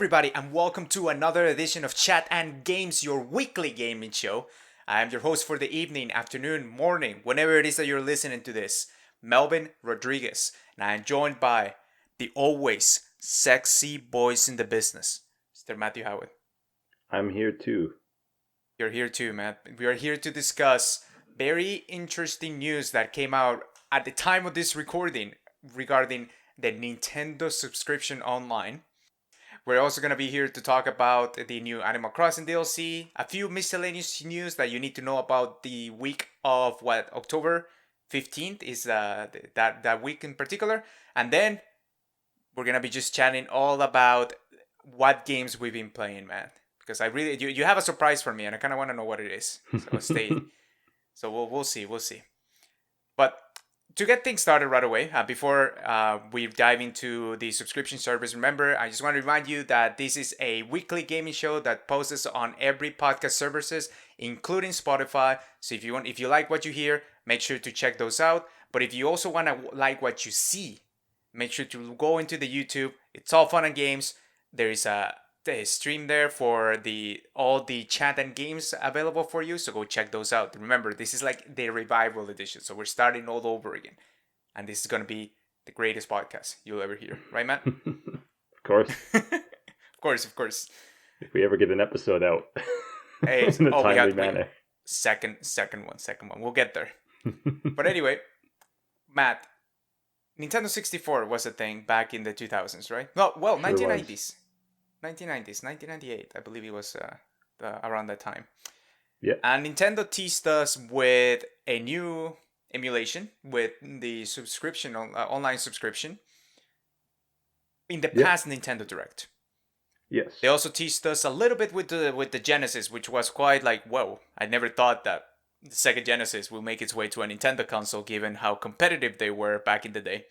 everybody, and welcome to another edition of Chat and Games, your weekly gaming show. I am your host for the evening, afternoon, morning, whenever it is that you're listening to this, Melvin Rodriguez, and I am joined by the always sexy voice in the business, Mr. Matthew Howard. I'm here too. You're here too, Matt. We are here to discuss very interesting news that came out at the time of this recording regarding the Nintendo subscription online. We're also going to be here to talk about the new Animal Crossing DLC, a few miscellaneous news that you need to know about the week of October 15th is that week in particular. And then we're going to be just chatting all about what games we've been playing, man. Because you have a surprise for me and I kind of want to know what it is. So stay. So we'll see. But to get things started right away, before we dive into the subscription service, remember, I just want to remind you that this is a weekly gaming show that posts on every podcast services, including Spotify. So if you like what you hear, make sure to check those out. But if you also want to like what you see, make sure to go into the YouTube. It's all fun and games. There is a stream there for all the chat and games available for you, so go check those out. Remember, this is like the revival edition, so we're starting all over again, and this is going to be the greatest podcast you'll ever hear, right, Matt? Of course. of course. If we ever get an episode out Hey, in a timely manner. Second one, we'll get there. But anyway, Matt, Nintendo 64 was a thing back in the 2000s, right? No, well, 1990s. 1998, I believe it was around that time. Yeah. And Nintendo teased us with a new emulation with the subscription, online subscription, in the past Nintendo Direct. Yes. They also teased us a little bit with the Genesis, which was quite like, whoa, I never thought that the Sega Genesis will make its way to a Nintendo console, given how competitive they were back in the day.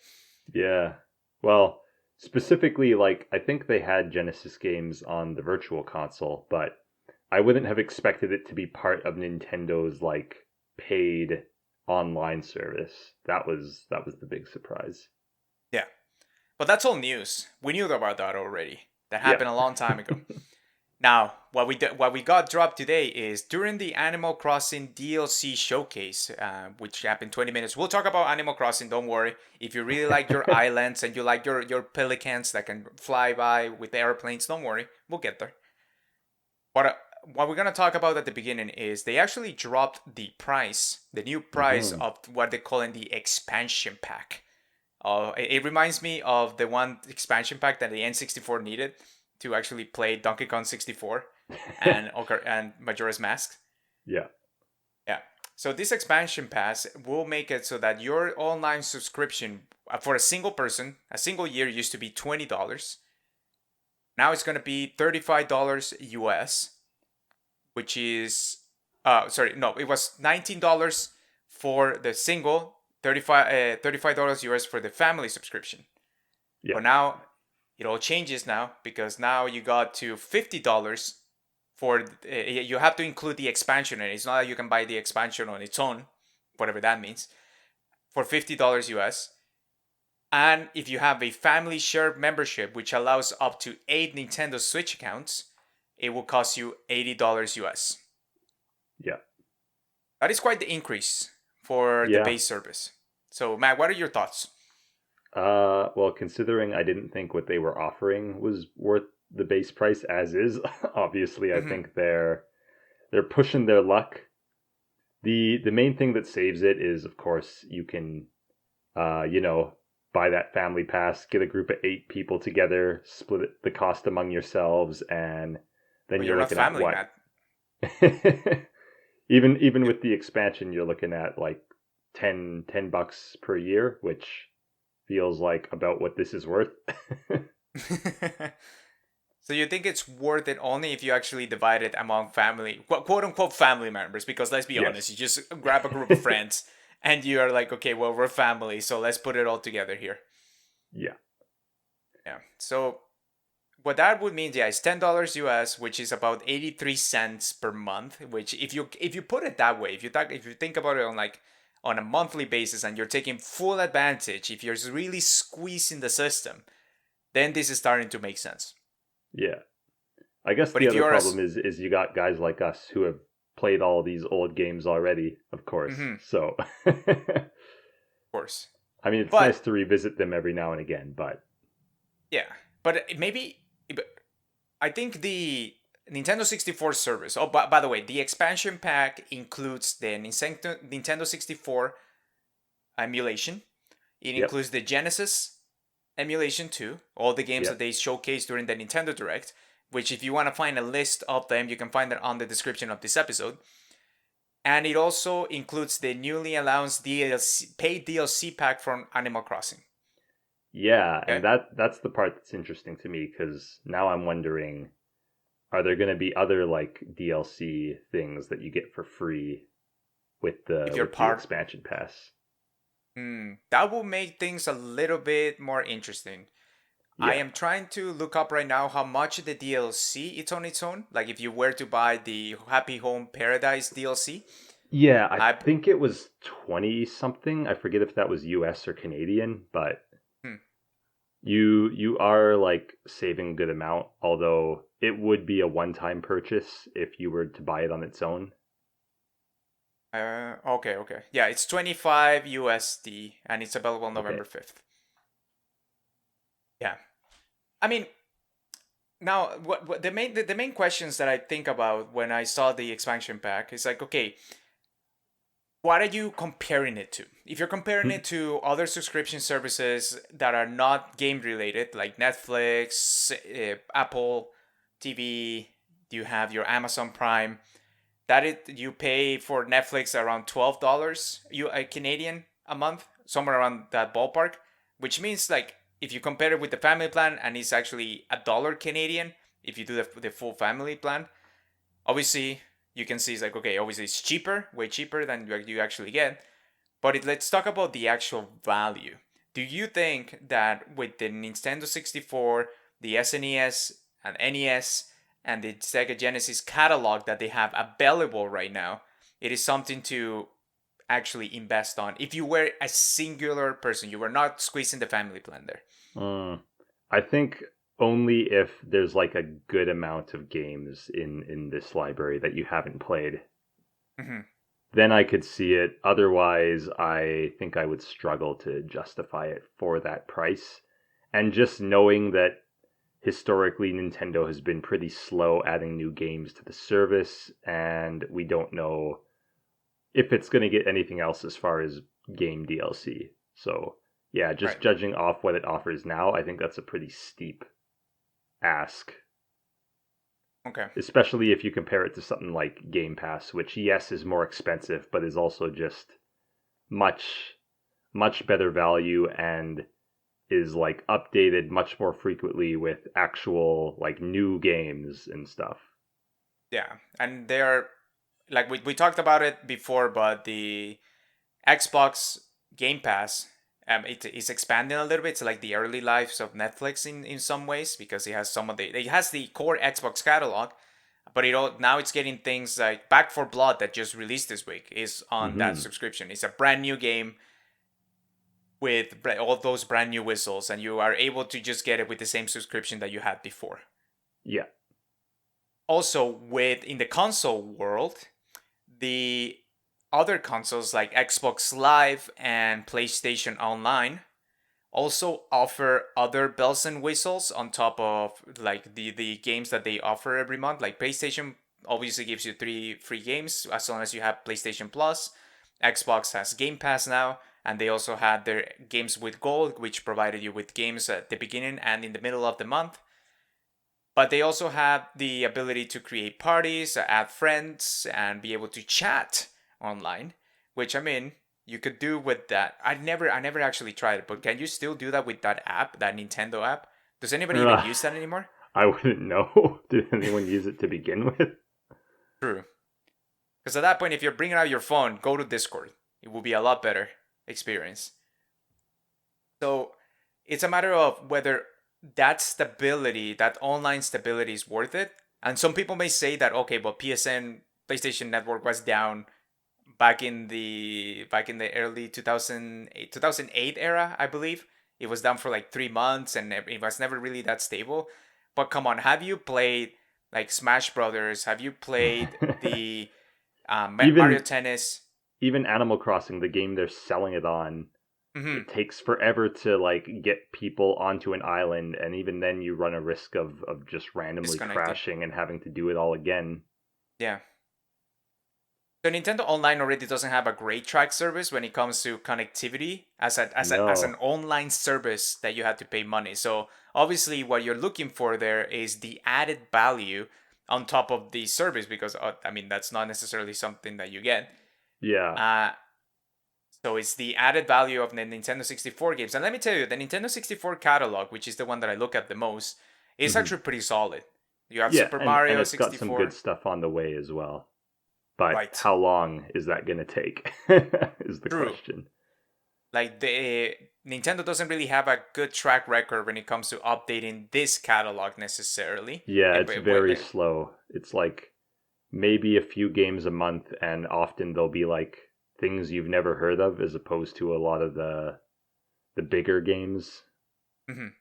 Yeah. Well, specifically, I think they had Genesis games on the Virtual Console, but I wouldn't have expected it to be part of Nintendo's, paid online service. That was the big surprise. Yeah. But that's all news. We knew about that already. That happened a long time ago. Now, what we got dropped today is during the Animal Crossing DLC showcase, which happened 20 minutes. We'll talk about Animal Crossing, don't worry. If you really like your islands and you like your pelicans that can fly by with airplanes, don't worry. We'll get there. What we're going to talk about at the beginning is they actually dropped the new price of what they're calling the expansion pack. It reminds me of the one expansion pack that the N64 needed to actually play Donkey Kong 64 and Majora's Mask. Yeah. Yeah. So this expansion pass will make it so that your online subscription for a single person, a single year used to be $20. Now it's going to be $35 US, which is, it was $19 for the single, $35 US for the family subscription. Yeah. But now it all changes now because now you got to $50 for you have to include the expansion in it. It's not that you can buy the expansion on its own, whatever that means, for $50 US. And if you have a family share membership, which allows up to 8 Nintendo Switch accounts, it will cost you $80 US. Yeah. That is quite the increase for the base service. So, Matt, what are your thoughts? Well, considering I didn't think what they were offering was worth the base price as is, obviously I think they're pushing their luck. The main thing that saves it is, of course, you can buy that family pass, get a group of 8 people together, split the cost among yourselves, and then you're looking at what? even with the expansion, you're looking at $10 per year, which feels like about what this is worth. So you think it's worth it only if you actually divide it among family, quote unquote family members? Because let's be honest, you just grab a group of friends and you are like, okay, well, we're family, so let's put it all together here. Yeah. Yeah. So what that would mean, is $10 US, which is about 83 cents per month. Which, if you put it that way, if you think about it on a monthly basis and you're taking full advantage, if you're really squeezing the system, then this is starting to make sense. Yeah. I guess But the if other you're a problem is you got guys like us who have played all these old games already, of course. of So course, I mean, it's nice but to revisit them every now and again, but yeah, but maybe I think the Nintendo 64 service. Oh, by the way, the expansion pack includes the Nintendo 64 emulation. It yep, includes the Genesis emulation too, all the games that yep. they showcased during the Nintendo Direct, which if you want to find a list of them, you can find that on the description of this episode. And it also includes the newly announced DLC, paid DLC pack from Animal Crossing. Yeah, and Okay? that's the part that's interesting to me because now I'm wondering, are there going to be other like DLC things that you get for free If you're with the part, expansion pass? that will make things a little bit more interesting. I Yeah. am trying to look up right now how much the DLC is on its own. Like if you were to buy the Happy Home Paradise DLC, Yeah, I I think it was 20 something. I forget if that was US or Canadian, but hmm, you are like saving a good amount, although it would be a one-time purchase if you were to buy it on its own. okay. Yeah, it's 25 USD and it's available Okay. November 5th. Yeah. I mean, now what the main questions that I think about when I saw the expansion pack is like, okay, what are you comparing it to? If you're comparing it to other subscription services that are not game related, like Netflix, Apple TV, you have your Amazon Prime. That it you pay for Netflix around $12 Canadian a month, somewhere around that ballpark, which means like if you compare it with the family plan and it's actually $1 Canadian if you do the full family plan. Obviously, you can see it's like okay, obviously it's cheaper, way cheaper than you actually get. But let's talk about the actual value. Do you think that with the Nintendo 64, the SNES and NES, and the Sega Genesis catalog that they have available right now, it is something to actually invest on? If you were a singular person, you were not squeezing the family plan there. Mm, I think only if there's like a good amount of games in this library that you haven't played. Mm-hmm. Then I could see it. Otherwise, I think I would struggle to justify it for that price. And just knowing that historically Nintendo has been pretty slow adding new games to the service, and we don't know if it's going to get anything else as far as game DLC. So, yeah, just Right. judging off what it offers now, I think that's a pretty steep ask, Okay. especially if you compare it to something like Game Pass, which, yes, is more expensive, but is also just much, much better value and is like updated much more frequently with actual like new games and stuff. Yeah. And they're like we talked about it before, but the Xbox Game Pass, it is expanding a little bit. It's like the early lives of Netflix in some ways because it has some of the it has the core Xbox catalog, but now it's getting things like Back for Blood that just released this week is on that Hmm. subscription. It's a brand new game with all those brand new whistles, and you are able to just get it with the same subscription that you had before. Yeah. Also, with in the console world, the other consoles like Xbox Live and PlayStation Online also offer other bells and whistles on top of like the games that they offer every month. Like PlayStation obviously gives you 3 free games as long as you have PlayStation Plus. Xbox has Game Pass now, and they also had their games with Gold, which provided you with games at the beginning and in the middle of the month. But they also have the ability to create parties, add friends, and be able to chat online, which I mean, you could do with that. I never actually tried it, but can you still do that with that app, that Nintendo app? Does anybody even Uh, use that anymore? I wouldn't know. Did anyone use it to begin with? True. Because at that point, if you're bringing out your phone, go to Discord. It will be a lot better experience. So it's a matter of whether that stability, that online stability is worth it. And some people may say that okay, but PSN PlayStation Network was down back in the early 2008 era, I believe. It was down for like 3 months and it was never really that stable. But come on, have you played like Smash Brothers? Have you played the Mario even Tennis? even Animal Crossing, the game they're selling it on, Hmm. it takes forever to like get people onto an island, and even then you run a risk of just randomly Disconnecting. crashing and having to do it all again. Yeah. So Nintendo Online already doesn't have a great track service when it comes to connectivity as an No. online service that you have to pay money. So obviously what you're looking for there is the added value on top of the service because I mean that's not necessarily something that you get. Yeah. Uh, so it's the added value of the Nintendo 64 games. And let me tell you, the Nintendo 64 catalog, which is the one that I look at the most, is Hmm. actually pretty solid. You have Yeah, Super and Mario it's got some good 64, stuff on the way as well. But right? how long is that going to take? Is the True. question. Like the Nintendo doesn't really have a good track record when it comes to updating this catalog necessarily. Yeah, Eh, it's very slow. It's like maybe a few games a month, and often they'll be like things you've never heard of, as opposed to a lot of the bigger games. mhm.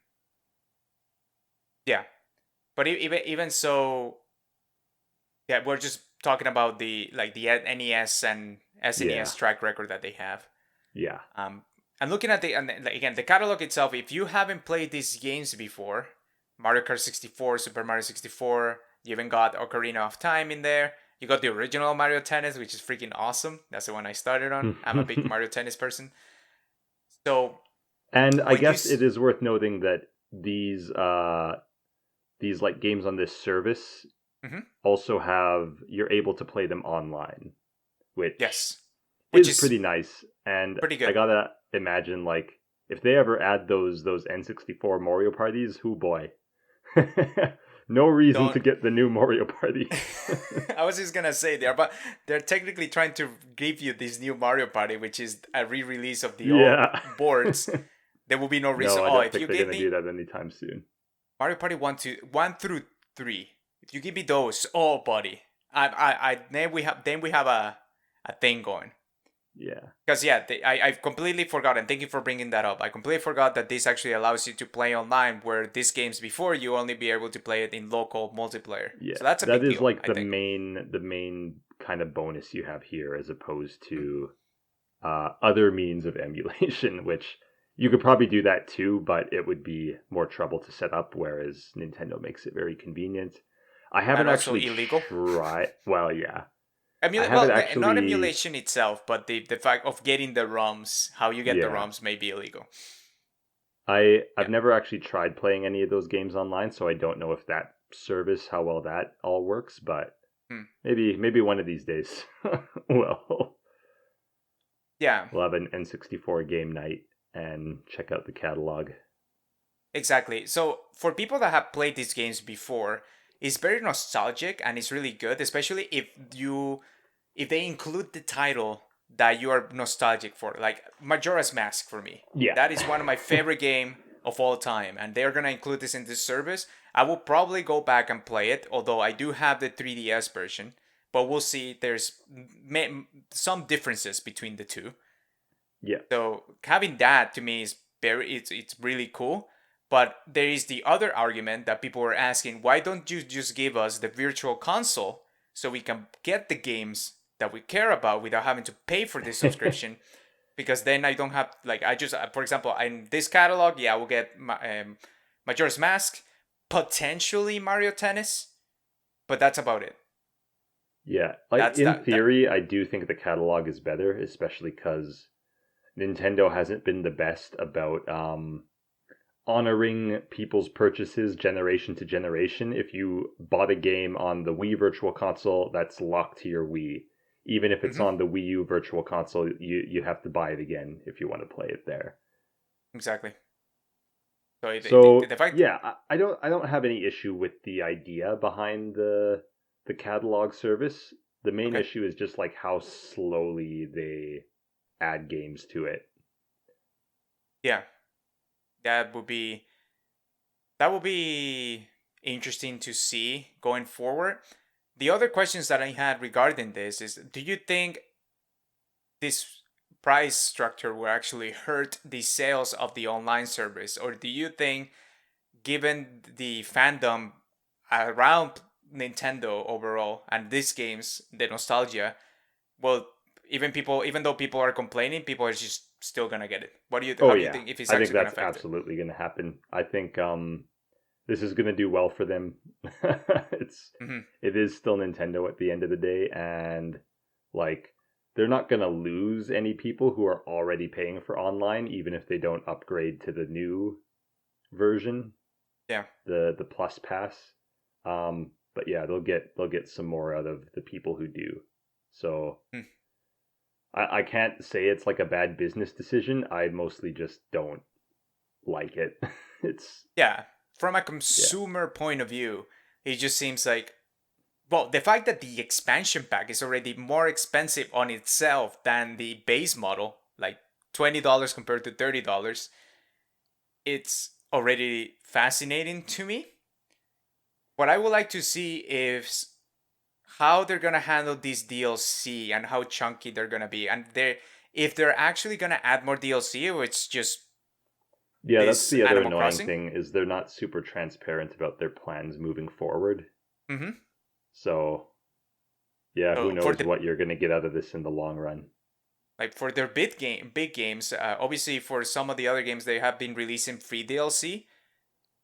Yeah, but even so, yeah, we're just talking about the like the NES and Yeah, SNES track record that they have. yeah, Um, and looking at again the catalog itself, if you haven't played these games before, Mario Kart 64, Super Mario 64, you even got Ocarina of Time in there. You got the original Mario Tennis, which is freaking awesome. That's the one I started on. I'm a big Mario Tennis person. So and I when you guess it is worth noting that these like games on this service mhm, also have you're able to play them online, which yes, which is is pretty nice. And pretty I good. gotta imagine like if they ever add those N64 Mario parties, who boy, no reason to Don't. get the new Mario Party. I was just gonna say there, but they're technically trying to give you this new Mario Party, which is a re-release of the old Yeah. boards. There will be no reason. No, I Oh, don't if think you they're give gonna do me that anytime soon. Mario Party 1 through 3, if you give me those, oh buddy, then we have a thing going. Yeah. Because yeah, I've completely forgotten. Thank you for bringing that up. I completely forgot that this actually allows you to play online, where these games before you only be able to play it in local multiplayer. Yeah. So that's a That big is deal, like I think. the main kind of bonus you have here, as opposed to other means of emulation, which you could probably do that too, but it would be more trouble to set up, whereas Nintendo makes it very convenient. I And haven't also actually illegal. tried. Well, yeah, I Emulate haven't well, not actually. emulation itself, but the fact of getting the ROMs, how you get the Yeah, ROMs may be illegal. I've Yeah. never actually tried playing any of those games online, so I don't know if that service how well that all works. But Hmm. maybe one of these days, well, Yeah, we'll have an N64 game night and check out the catalog. exactly. So for people that have played these games before, it's very nostalgic and it's really good, especially if they include the title that you are nostalgic for, like Majora's Mask for me. Yeah. That is one of my favorite game of all time, and they're gonna include this in this service. I will probably go back and play it, although I do have the 3DS version. But we'll see. There's some differences between the two. Yeah. So having that to me is it's really cool. But there is the other argument that people were asking, why don't you just give us the virtual console so we can get the games that we care about without having to pay for this subscription? Because then I don't have like I just for example in this catalog, yeah, I will get Majora's Mask, potentially Mario Tennis, but that's about it. Yeah. Like That's in that. theory, I do think the catalog is better, especially because Nintendo hasn't been the best about honoring people's purchases generation to generation. If you bought a game on the Wii Virtual Console, that's locked to your Wii. Even if it's Hmm. on the Wii U Virtual Console, you have to buy it again if you want to play it there. Exactly. So So the fact. yeah, I don't have any issue with the idea behind the catalog service. The main Okay. issue is just like how slowly they add games to it. Yeah, that would be that will be interesting to see going forward. The other questions that I had regarding this is, do you think this price structure will actually hurt the sales of the online service, or do you think given the fandom around Nintendo overall and these games, the nostalgia, well, even though people are complaining, people are just still gonna get it. Oh How do you yeah, think if it's I think actually gonna that's affect it? absolutely going to happen. I think this is going to do well for them. it's Hmm. it is still Nintendo at the end of the day, and like they're not going to lose any people who are already paying for online, even if they don't upgrade to the new version, Yeah. the Plus Pass. But yeah, they'll get some more out of the people who do. So Mm. I can't say it's like a bad business decision. I mostly just don't like it. it's Yeah. From a yeah. consumer point of view, it just seems like, well, the fact that the expansion pack is already more expensive on itself than the base model, like $20 compared to $30, it's already fascinating to me. What I would like to see is how they're gonna handle this DLC and how chunky they're gonna be, and if they're actually gonna add more DLC or it's just Yeah, that's this the other Animal annoying Crossing. thing is they're not super transparent about their plans moving forward. Hmm. So, yeah, who So for knows the what you're going to get out of this in the long run. like for their big games, obviously for some of the other games they have been releasing free DLC.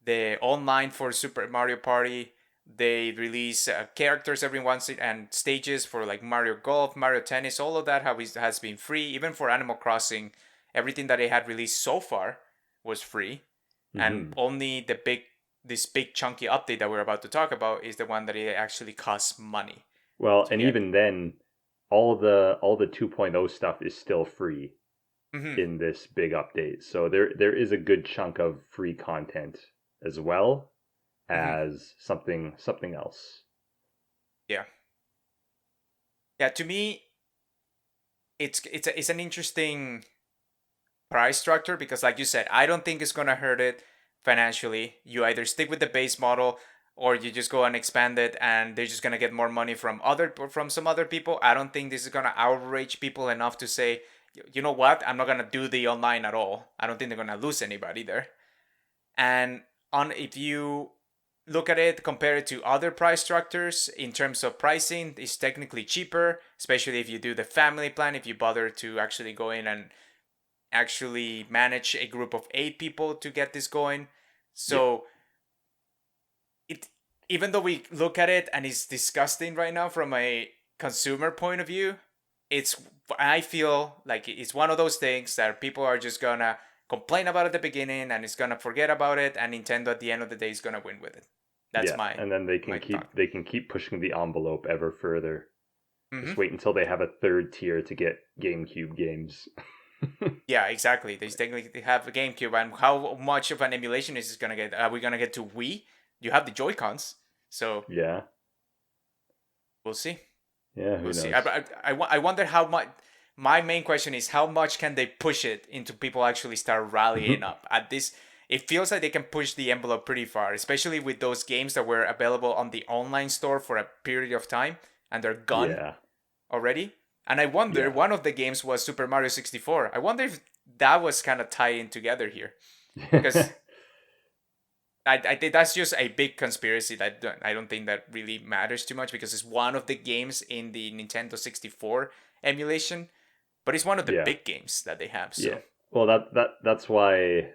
The online for Super Mario Party, they release characters every once and stages for like Mario Golf, Mario Tennis. All of that has been free. Even for Animal Crossing, everything that they had released so far was free, and Hmm. only this big chunky update that we're about to talk about is the one that it actually costs money Well, to and get. even then, all the 2.0 stuff is still free Hmm. in this big update. So there is a good chunk of free content as well Hmm. as something else. Yeah, yeah. To me, it's an interesting price structure because, like you said, I don't think it's gonna hurt it financially. You either stick with the base model or you just go and expand it, and they're just gonna get more money from some other people. I don't think this is gonna outrage people enough to say, you know what, I'm not gonna do the online at all. I don't think they're gonna lose anybody there. And on if you look at it, compare it to other price structures in terms of pricing, it's technically cheaper, especially if you do the family plan, if you bother to actually go in and actually manage a group of 8 people to get this going. Yeah. So it even though we look at it and it's disgusting right now from a consumer point of view, it's I feel like it's one of those things that people are just gonna complain about at the beginning and it's gonna forget about it, and Nintendo at the end of the day is gonna win with it. That's Yeah, my and then they my can thought. keep pushing the envelope ever further. Hmm. Just wait until they have a third tier to get GameCube games. Yeah, exactly. They technically have a GameCube, and how much of an emulation is this gonna get? Are we gonna get to Wii? You have the Joy Cons, so Yeah. we'll see. Yeah, who We'll see. knows? I wonder how much. My main question is how much can they push it into people actually start rallying up at this. It feels like they can push the envelope pretty far, especially with those games that were available on the online store for a period of time and they're gone Yeah. already. And I wonder, Yeah. one of the games was Super Mario 64. I wonder if that was kind of tied in together here, because I think that's just a big conspiracy that I don't think that really matters too much because it's one of the games in the Nintendo 64 emulation, but it's one of the Yeah. big games that they have. Yeah. So Well, that's why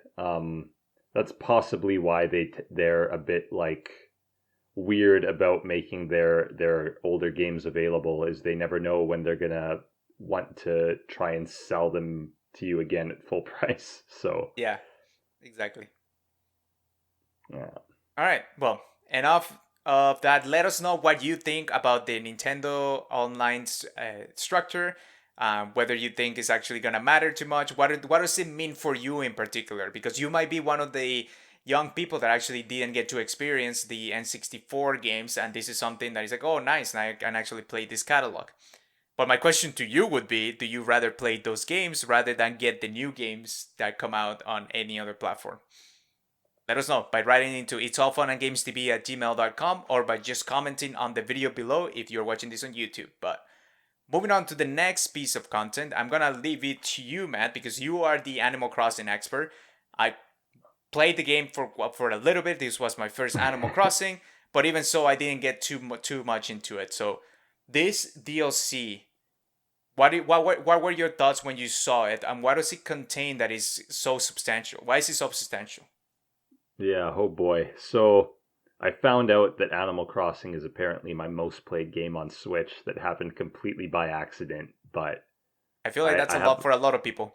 that's possibly why they're a bit like weird about making their older games available is they never know when they're going to want to try and sell them to you again at full price. So, yeah, exactly. yeah. All right. Well, enough of that. Let us know what you think about the Nintendo Online structure. Whether you think it's actually gonna matter too much. What does it mean for you in particular? Because you might be one of the young people that actually didn't get to experience the N64 games, and this is something that is like, oh, nice, now I can actually play this catalog. But my question to you would be, do you rather play those games rather than get the new games that come out on any other platform? Let us know by writing into ItsAllFunNGamesTV@gmail.com or by just commenting on the video below if you're watching this on YouTube. But moving on to the next piece of content, I'm gonna leave it to you, Matt, because you are the Animal Crossing expert. I played the game for a little bit. This was my first Animal Crossing, but even so, I didn't get too much into it. So this DLC, what were your thoughts when you saw it, and what does it contain that is so substantial? Why is it so substantial? Yeah, oh boy. So I found out that Animal Crossing is apparently my most played game on Switch. That happened completely by accident, but I feel like I, that's I a have lot for a lot of people.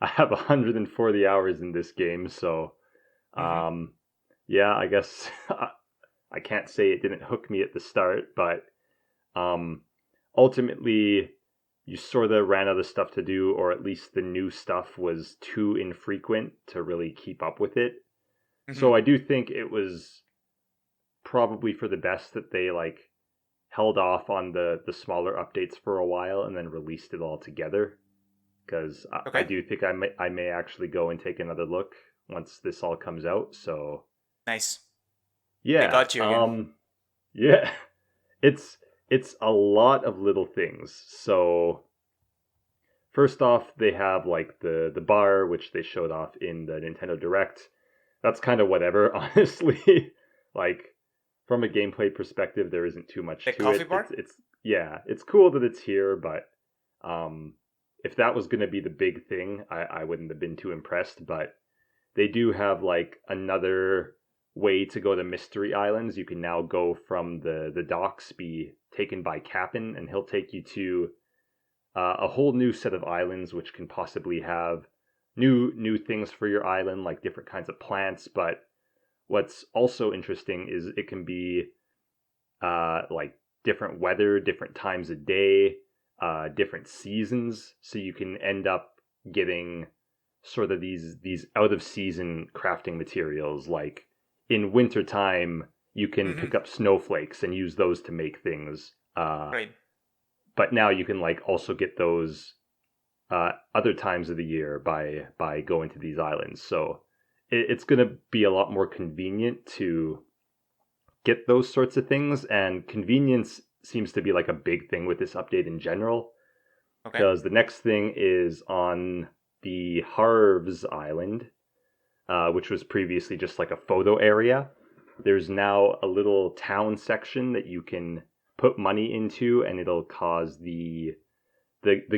I have 140 hours in this game, so Hmm. um yeah, I guess I can't say it didn't hook me at the start, but um ultimately you sort of ran out of stuff to do, or at least the new stuff was too infrequent to really keep up with it. Hmm. So I do think it was probably for the best that they like held off on the smaller updates for a while and then released it all together, because I Okay, do think I may actually go and take another look once this all comes out. So nice. They yeah, got you again. yeah, it's it's a lot of little things. So first off, they have like the bar, which they showed off in the Nintendo Direct. That's kind of whatever, honestly. Like from a gameplay perspective, there isn't too much The to coffee it. bar. It's yeah, it's cool that it's here, but um, if that was going to be the big thing, I wouldn't have been too impressed. But they do have like another way to go to Mystery Islands. You can now go from the docks, be taken by Cap'n, and he'll take you to a whole new set of islands, which can possibly have new things for your island, like different kinds of plants. But what's also interesting is it can be like different weather, different times of day, different seasons. So you can end up getting sort of these out of season crafting materials. Like in wintertime, you can Hmm. pick up snowflakes and use those to make things. Right. But now you can like also get those other times of the year by going to these islands. So it's going to be a lot more convenient to get those sorts of things, and convenience seems to be like a big thing with this update in general. Okay. Because the next thing is on the Harves Island, which was previously just like a photo area. There's now a little town section that you can put money into, and it'll cause the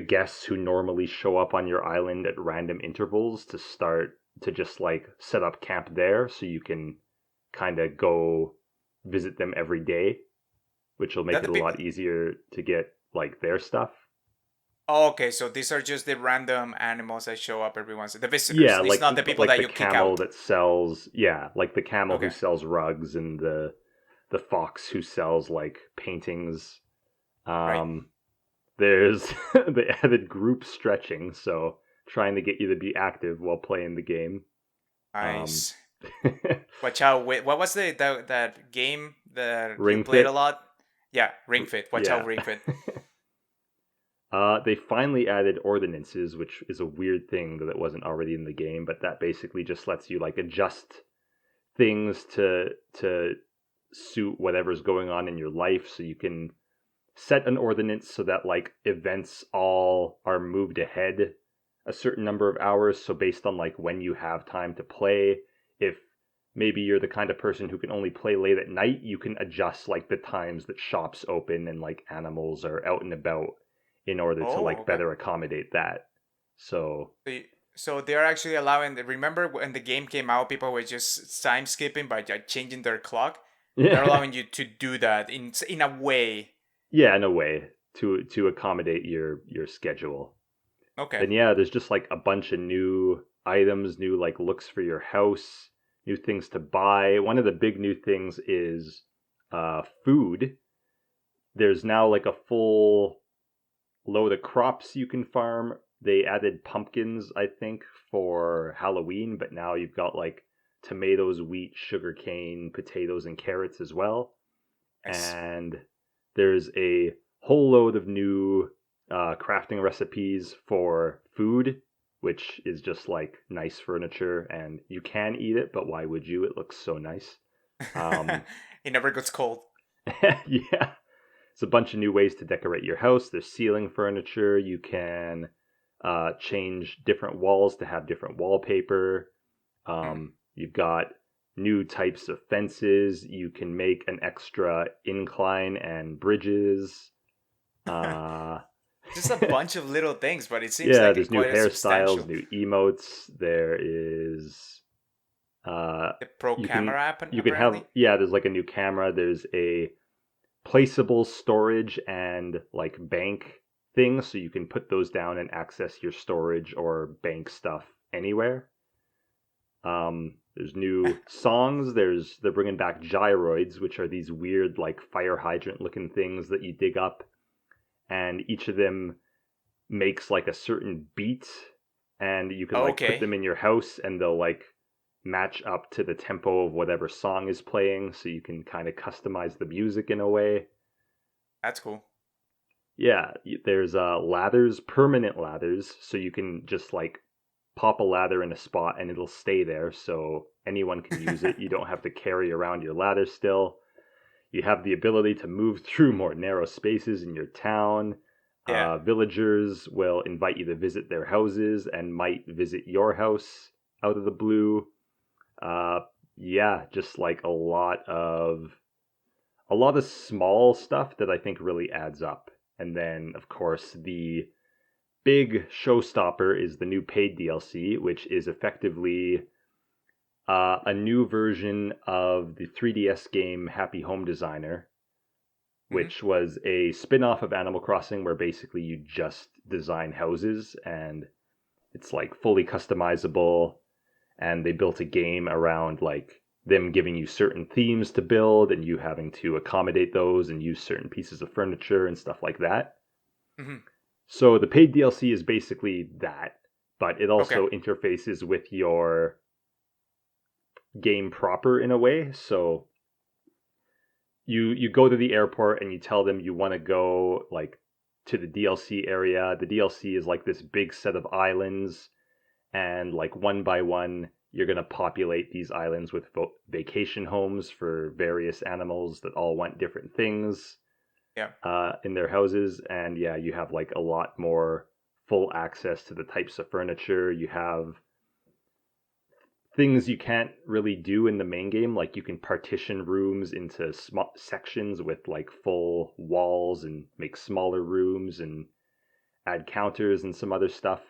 guests who normally show up on your island at random intervals to start to just like set up camp there, so you can kind of go visit them every day, which will make That it the a people. lot easier to get like their stuff. Oh, okay, so these are just the random animals that show up every once. The visitors. Yeah, It's not the people like that the you kick camel out. that sells, yeah, like the camel who Okay. sells rugs, and the fox who sells like paintings. Right. Um there's the added group stretching, so trying to get you to be active while playing the game. Um Nice. Watch out! Wait, what was that game that you Ring played a Fit, lot? Yeah, Ring Fit. Watch out, yeah. Ring Fit. They finally added ordinances, which is a weird thing that it wasn't already in the game, but that basically just lets you like adjust things to suit whatever's going on in your life. So you can set an ordinance so that like events all are moved ahead a certain number of hours. So based on like when you have time to play, if maybe you're the kind of person who can only play late at night, you can adjust like the times that shops open and like animals are out and about in order to Oh, like okay. better accommodate that. So So they're actually allowing. Remember when the game came out, people were just time skipping by changing their clock. They're yeah, allowing you to do that in a way. yeah, in a way to accommodate your schedule. Okay. Then yeah, there's just like a bunch of new items, new like looks for your house, new things to buy. One of the big new things is food. There's now like a full load of crops you can farm. They added pumpkins, I think, for Halloween, but now you've got like tomatoes, wheat, sugarcane, potatoes, and carrots as well. Nice. And there's a whole load of new crafting recipes for food, which is just like nice furniture, and you can eat it, but why would you? It looks so nice. Um, It never gets cold. yeah, it's a bunch of new ways to decorate your house. There's ceiling furniture. You can change different walls to have different wallpaper. You've got new types of fences. You can make an extra incline and bridges. Uh, Just a bunch of little things, but it seems yeah, like there's new quite a hairstyles, substantial. new emotes. There is The Pro you can Camera app, you can have apparently. yeah. There's like a new camera. There's a placeable storage and like bank thing, so you can put those down and access your storage or bank stuff anywhere. There's new songs. They're bringing back gyroids, which are these weird like fire hydrant looking things that you dig up, and each of them makes like a certain beat, and you can like put Okay, them in your house, and they'll like match up to the tempo of whatever song is playing, so you can kind of customize the music in a way. that's cool. Yeah, there's ladders, permanent ladders, so you can just like pop a ladder in a spot and it'll stay there, so anyone can use it. You don't have to carry around your ladder still. You have the ability to move through more narrow spaces in your town. Yeah. Villagers will invite you to visit their houses and might visit your house out of the blue. Uh, yeah, just like a lot of small stuff that I think really adds up. And then, of course, the big showstopper is the new paid DLC, which is effectively a new version of the 3DS game Happy Home Designer, Hmm. which was a spin off of Animal Crossing where basically you just design houses and it's like fully customizable. And they built a game around like them giving you certain themes to build and you having to accommodate those and use certain pieces of furniture and stuff like that. Hmm. So the paid DLC is basically that, but it Okay. also interfaces with your game proper in a way. So you go to the airport and you tell them you want to go like to the DLC area. The DLC is like this big set of islands, and like one by one you're going to populate these islands with vacation homes for various animals that all want different things Yeah. in their houses. And yeah, you have like a lot more full access to the types of furniture. You have things you can't really do in the main game, like you can partition rooms into small sections with like full walls and make smaller rooms and add counters and some other stuff.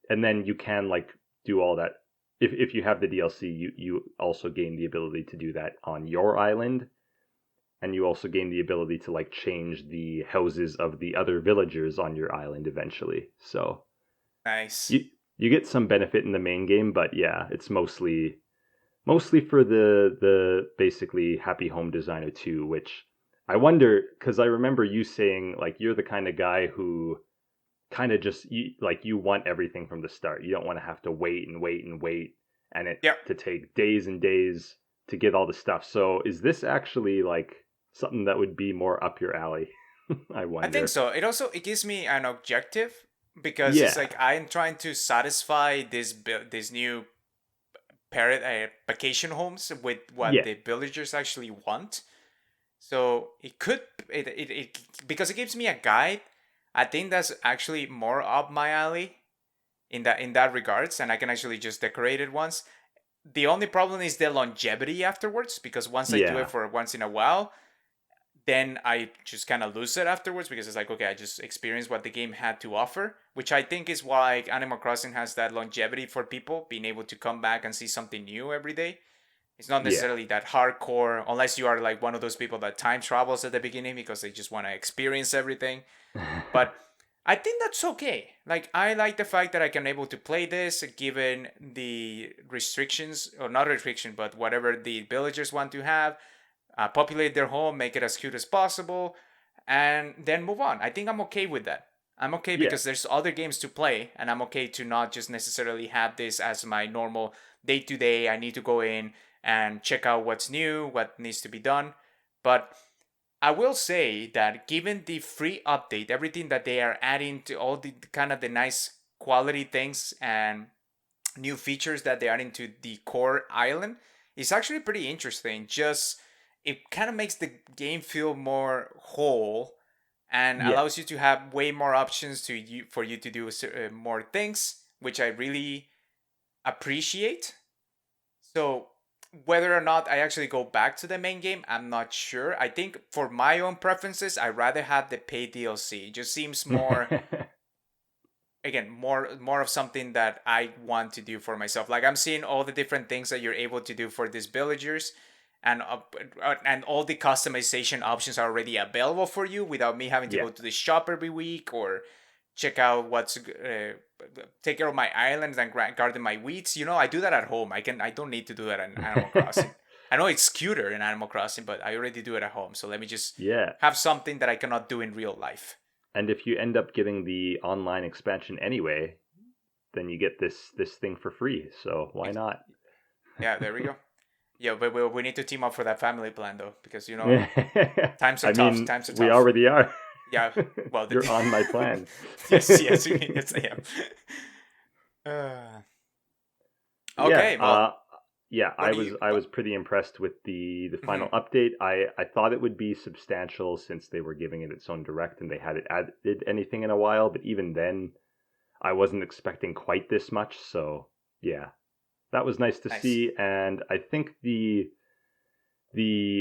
And then you can like do all that. If you have the DLC, you also gain the ability to do that on your island, and you also gain the ability to like change the houses of the other villagers on your island eventually. So Nice. you get some benefit in the main game, but yeah, it's mostly for the basically Happy Home Designer 2, which I wonder, because I remember you saying like you're the kind of guy who kind of just you want everything from the start. You don't want to have to wait and wait and wait and it Yeah. to take days and days to get all the stuff. So is this actually like something that would be more up your alley? I I think wonder. so. It gives me an objective because it's Yeah. like I'm trying to satisfy this new parrot vacation homes with what Yeah. the villagers actually want. So it because it gives me a guide. I think that's actually more up my alley in that regards, and I can actually just decorate it once. The only problem is the longevity afterwards, because once I do it Yeah. for once in a while, then I just kind of lose it afterwards, because it's like, okay, I just experienced what the game had to offer, which I think is why Animal Crossing has that longevity for people being able to come back and see something new every day. It's not Yeah. necessarily that hardcore, unless you are like one of those people that time travels at the beginning because they just want to experience everything. But I think that's okay. Like, I like the fact that I can able to play this given the restrictions, or not restriction, but whatever the villagers want to have, populate their home, make it as cute as possible, and then move on. I think I'm okay with that. I'm okay Yeah. because there's other games to play, and I'm okay to not just necessarily have this as my normal day to day. I need to go in and check out what's new, what needs to be done. But I will say that given the free update, everything that they are adding to all the kind of the nice quality things and new features that they are into the core island, is actually pretty interesting. Just it kind of makes the game feel more whole and Yeah. allows you to have way more options for you to do more things, which I really appreciate. So whether or not I actually go back to the main game, I'm not sure. I think for my own preferences, I rather have the paid DLC. It just seems more, again, more of something that I want to do for myself. Like I'm seeing all the different things that you're able to do for these villagers, and all the customization options are already available for you without me having to Yeah. go to the shop every week or check out take care of my islands and garden my weeds. I do that at home. I don't need to do that in Animal Crossing. I know it's cuter in Animal Crossing, but I already do it at home. So let me just Yeah. have something that I cannot do in real life. And if you end up getting the online expansion anyway, then you get this thing for free. So why not? Yeah, there we go. Yeah, but we need to team up for that family plan though, because times are I tough. mean, Times are we tough. already are. Yeah. Well, You're on my plan. yes, yes, I am. Yeah. Okay, well, Yeah, what I do you? was I was pretty impressed with the final Mhm. update. I thought it would be substantial since they were giving it its own direct and they hadn't added anything in a while, but even then I wasn't expecting quite this much, so yeah. That was nice to Nice. see, and I think the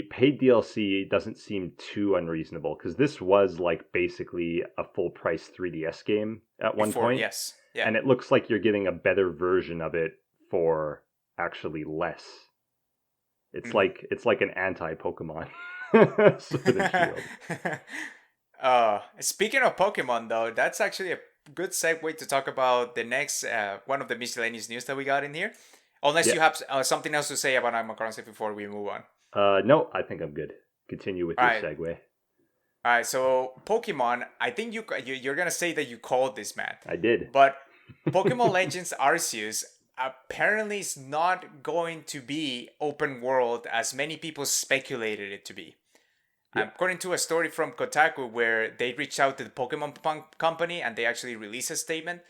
paid DLC doesn't seem too unreasonable because this was like basically a full price 3DS game at one Before, point, yes, yeah. and it looks like you're getting a better version of it for actually less. Mhm. It's like an anti Pokemon Sword and Shield. Speaking of Pokemon, though, that's actually a good segue to talk about the next one of the miscellaneous news that we got in here. Unless Yeah. you have something else to say about Animal Crossing before we move on. No, I think I'm good. Continue with All your right. segue. All right, so Pokemon, I think you're gonna say that you called this, man, I did. but Pokemon Legends Arceus apparently is not going to be open world as many people speculated it to be. Yeah. According to a story from Kotaku, where they reached out to the Pokemon company and they actually released a statement,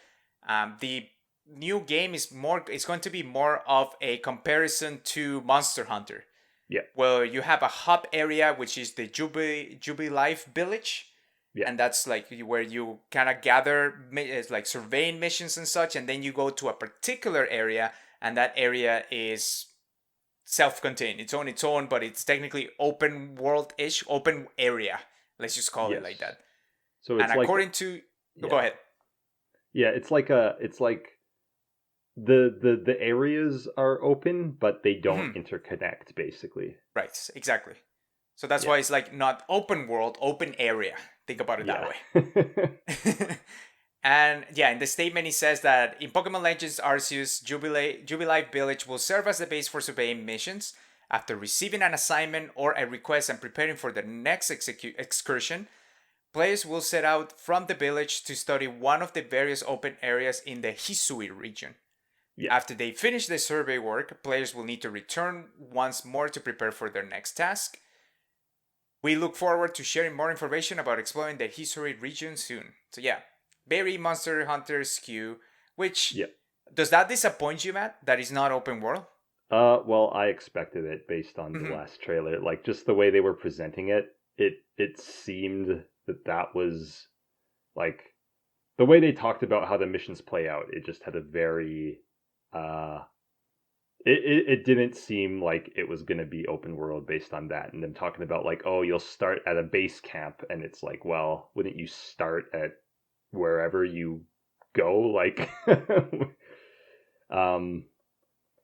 the new game is more. It's going to be more of a comparison to Monster Hunter. Yeah. Well, you have a hub area, which is the Jubilee Life Village, Yeah. and that's like where you kind of gather it's like surveying missions and such, and then you go to a particular area, and that area is self-contained. It's on its own, but it's technically open world-ish, open area. Let's just call it Yes. like that. So And it's like according to, go yeah. ahead. Yeah, it's like the areas are open, but they don't Mhm. interconnect basically. Right, exactly. So that's Yeah. why it's like not open world, open area. Think about it that Yeah. way. And yeah, in the statement, it says that in Pokemon Legends Arceus, Jubilife Village will serve as the base for surveying missions. After receiving an assignment or a request and preparing for the next excursion, players will set out from the village to study one of the various open areas in the Hisui region. Yeah. After they finish the survey work, players will need to return once more to prepare for their next task. We look forward to sharing more information about exploring the Hisui region soon. So yeah, very Monster Hunter skew, which Yeah. does that disappoint you, Matt? That is not open world? Well, I expected it based on the Mm-hmm. last trailer. Like just the way they were presenting it, it seemed that was like the way they talked about how the missions play out. It just had a very uh it didn't seem like it was going to be open world based on that. And them talking about like, oh, you'll start at a base camp, and it's like, well, wouldn't you start at wherever you go? Like, um,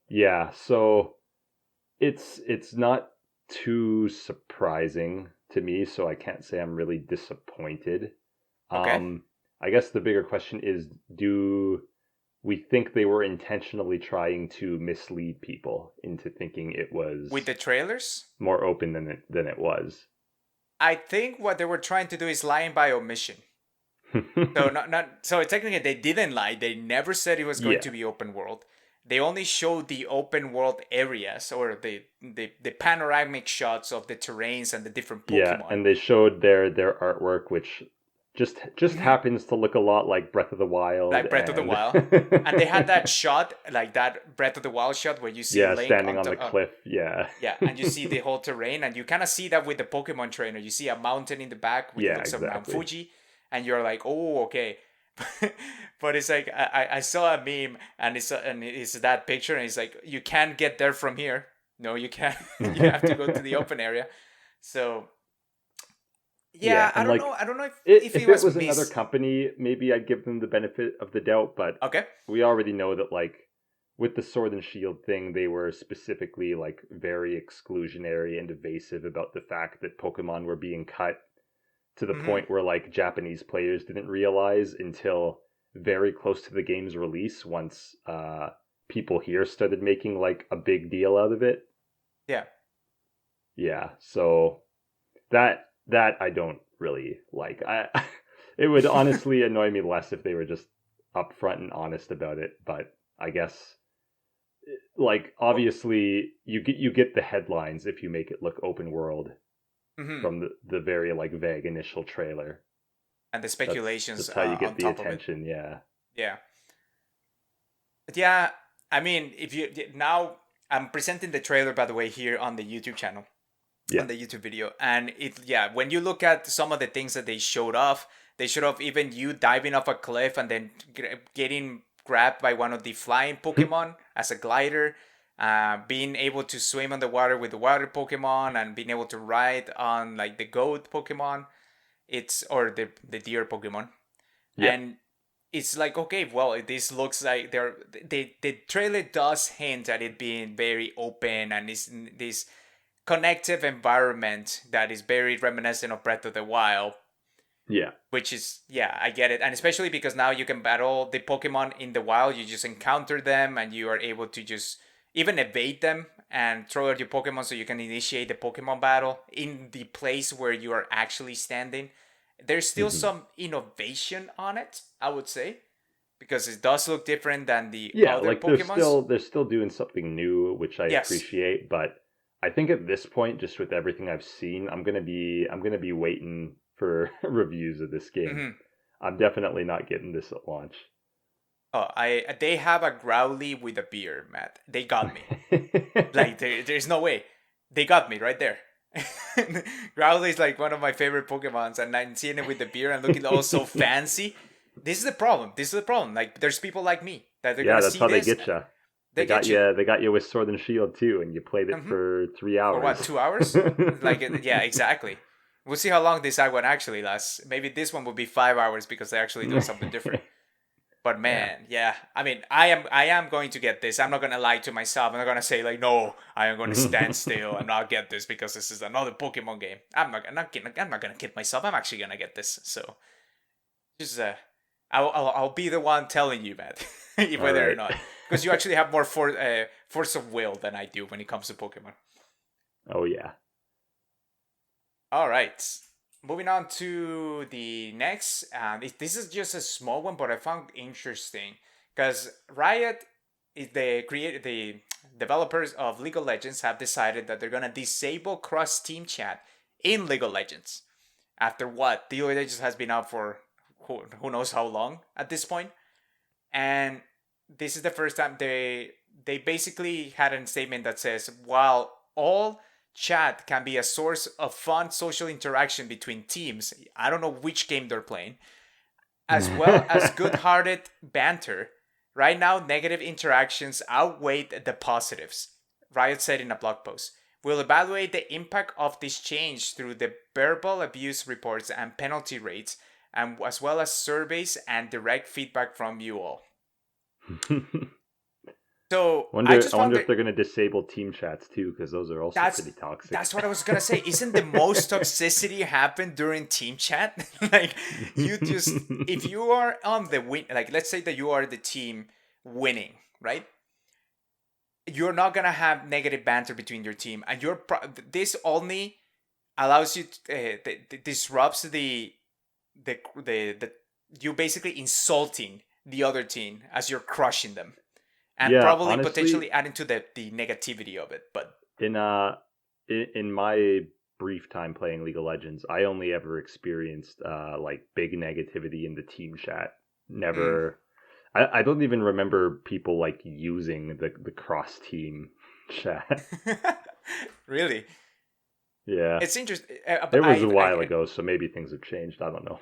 yeah. So it's not too surprising to me. So I can't say I'm really disappointed. Okay. Um, I guess the bigger question is, do we think they were intentionally trying to mislead people into thinking it With was the trailers? more open than it was. I think what they were trying to do is lying by omission. So not so technically they didn't lie. They never said it was going Yeah, to be open world. They only showed the open world areas or the panoramic shots of the terrains and the different yeah, Pokemon. and they showed their artwork, which just Mhm. happens to look a lot like Breath of the Wild, Like Breath of the and Wild. And they had that shot, like that Breath of the Wild shot where you see yeah, Link standing on on the top. cliff, yeah, Yeah, and you see the whole terrain, and you kind of see that with the Pokemon trainer. You see a mountain in the back, which yeah, looks like Mount exactly, Fuji, and you're like, oh, okay. But it's like I saw a meme and it's that picture and it's like you can't get there from here. No, you can't. You have to go to the open area. So Yeah, yeah, I and don't like know. I don't know if it if it was was another miss. company, maybe I'd give them the benefit of the doubt, but Okay. we already know that like with the sword and shield thing, they were specifically like very exclusionary and evasive about the fact that Pokemon were being cut to the Mm-hmm. point where like Japanese players didn't realize until very close to the game's release once people here started making like a big deal out of it. Yeah. Yeah, so that I don't really like. I it would honestly annoy me less if they were just upfront and honest about it, but I guess like Well, obviously you get the headlines if you make it look open world mm-hmm. from the very like vague initial trailer. And the That's speculations that's how you on get the top of it. attention, yeah. Yeah. But yeah, I mean, if you now I'm presenting the trailer by the way here on the YouTube channel, Yeah. on the YouTube video, and it yeah, when you look at some of the things that they showed off even you diving off a cliff and then getting grabbed by one of the flying Pokemon as a glider, being able to swim on the water with the water Pokemon, and being able to ride on like the goat Pokemon, it's or the deer Pokemon, Yeah. and it's like okay, well, this looks like the trailer does hint at it being very open and is this connective environment that is very reminiscent of Breath of the Wild, Yeah. which is yeah, I get it, and especially because now you can battle the Pokemon in the wild. You just encounter them and you are able to just even evade them and throw out your Pokemon so you can initiate the Pokemon battle in the place where you are actually standing. There's still Hmm. some innovation on it, I would say, because it does look different than the Yeah, other like they're Pokemons. still they're still doing something new, which I Yes. appreciate, but I think at this point, just with everything I've seen, I'm gonna be waiting for reviews of this game. Mm-hmm. I'm definitely not getting this at launch. Oh, I they have a Growly with a beard, Matt. They got me. Like there's no way. They got me right there. Growly is like one of my favorite Pokemons, and I'm seeing it with the beard and looking all so fancy. This is the problem. This is the problem. Like there's people like me that they're Yeah, gonna that's see how they this. get you. They get you. They got you with Sword and Shield too, and you played it Mm-hmm. for three For what? hours. 2 hours? Like yeah, exactly. We'll see how long this one actually lasts. Maybe this one will be 5 hours because they're actually doing something different. But Yeah. man, yeah. I mean, I am going to get this. I'm not gonna lie to myself. I'm not gonna say like, no, I am gonna stand still and not get this because this is another Pokemon game. I'm not gonna kid myself. I'm actually gonna get this. So just I'll be the one telling you, man, All whether or right. not, because you actually have more force of will than I do when it comes to Pokemon. Oh yeah. All right. Moving on to the next. This is just a small one, but I found interesting because Riot is the developers of League of Legends have decided that they're gonna disable cross team chat in League of Legends. After what League of Legends has been out for who knows how long at this point, and this is the first time they basically had a statement that says while all chat can be a source of fun social interaction between teams, I don't know which game they're playing, as well as good-hearted banter, right now negative interactions outweigh the positives, Riot said in a blog post. We'll evaluate the impact of this change through the verbal abuse reports and penalty rates, and as well as surveys and direct feedback from you all. So I Wonder just I found wonder if it. they're gonna disable team chats too, because those are also That's pretty toxic. that's what I was gonna say. Isn't the most toxicity happen during team chat? Like you just if you are on the win, like let's say that you are the team winning, right? You're not gonna have negative banter between your team, and this only allows you to, disrupts the you basically insulting the other team as you're crushing them and Yeah, probably honestly, potentially adding to the negativity of it. But in in my brief time playing League of Legends, I only ever experienced like big negativity in the team chat. mm. Never. I don't even remember people like using the cross team chat. Really, Yeah, it's interesting. it was a while ago, so maybe things have changed. I don't know.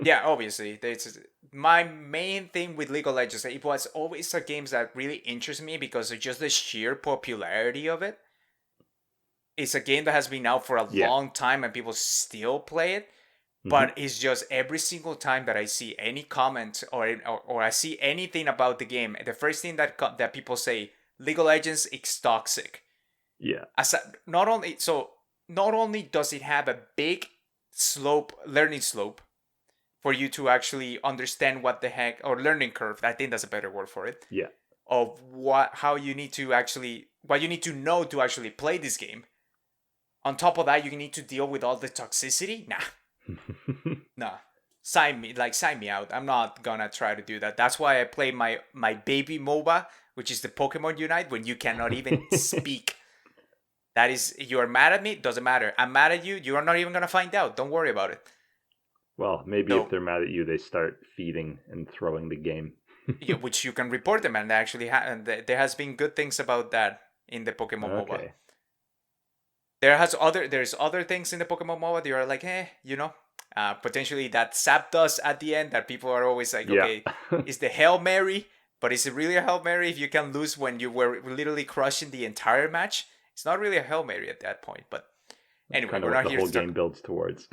Yeah, obviously. My main thing with League of Legends, it was always a game that really interests me because of just the sheer popularity of it. It's a game that has been out for a Yeah. long time and people still play it. Hmm. But it's just every single time that I see any comment or I see anything about the game, the first thing that people say, League of Legends is toxic. Yeah. Not only does it have a big learning slope for you to actually understand what the heck, or learning curve, I think that's a better word for it, Yeah. of how you need to actually, what you need to know to actually play this game. On top of that, you need to deal with all the toxicity. Nah, sign me out. I'm not gonna try to do that. That's why I play my baby MOBA, which is the Pokemon Unite, when you cannot even speak. That is, you are mad at me, doesn't matter. I'm mad at you, you are not even gonna find out. Don't worry about it. Well, maybe if So, they're mad at you, they start feeding and throwing the game. yeah, which you can report them, and actually, and there has been good things about that in the Pokemon MOBA. Okay. There's other things in the Pokemon MOBA that are like, potentially that sap dust at the end that people are always like, Yeah. okay, is the Hail Mary, but is it really a Hail Mary if you can lose when you were literally crushing the entire match? It's not really a Hail Mary at that point, but That's anyway, kind of we're what not the here whole to talk. game builds towards.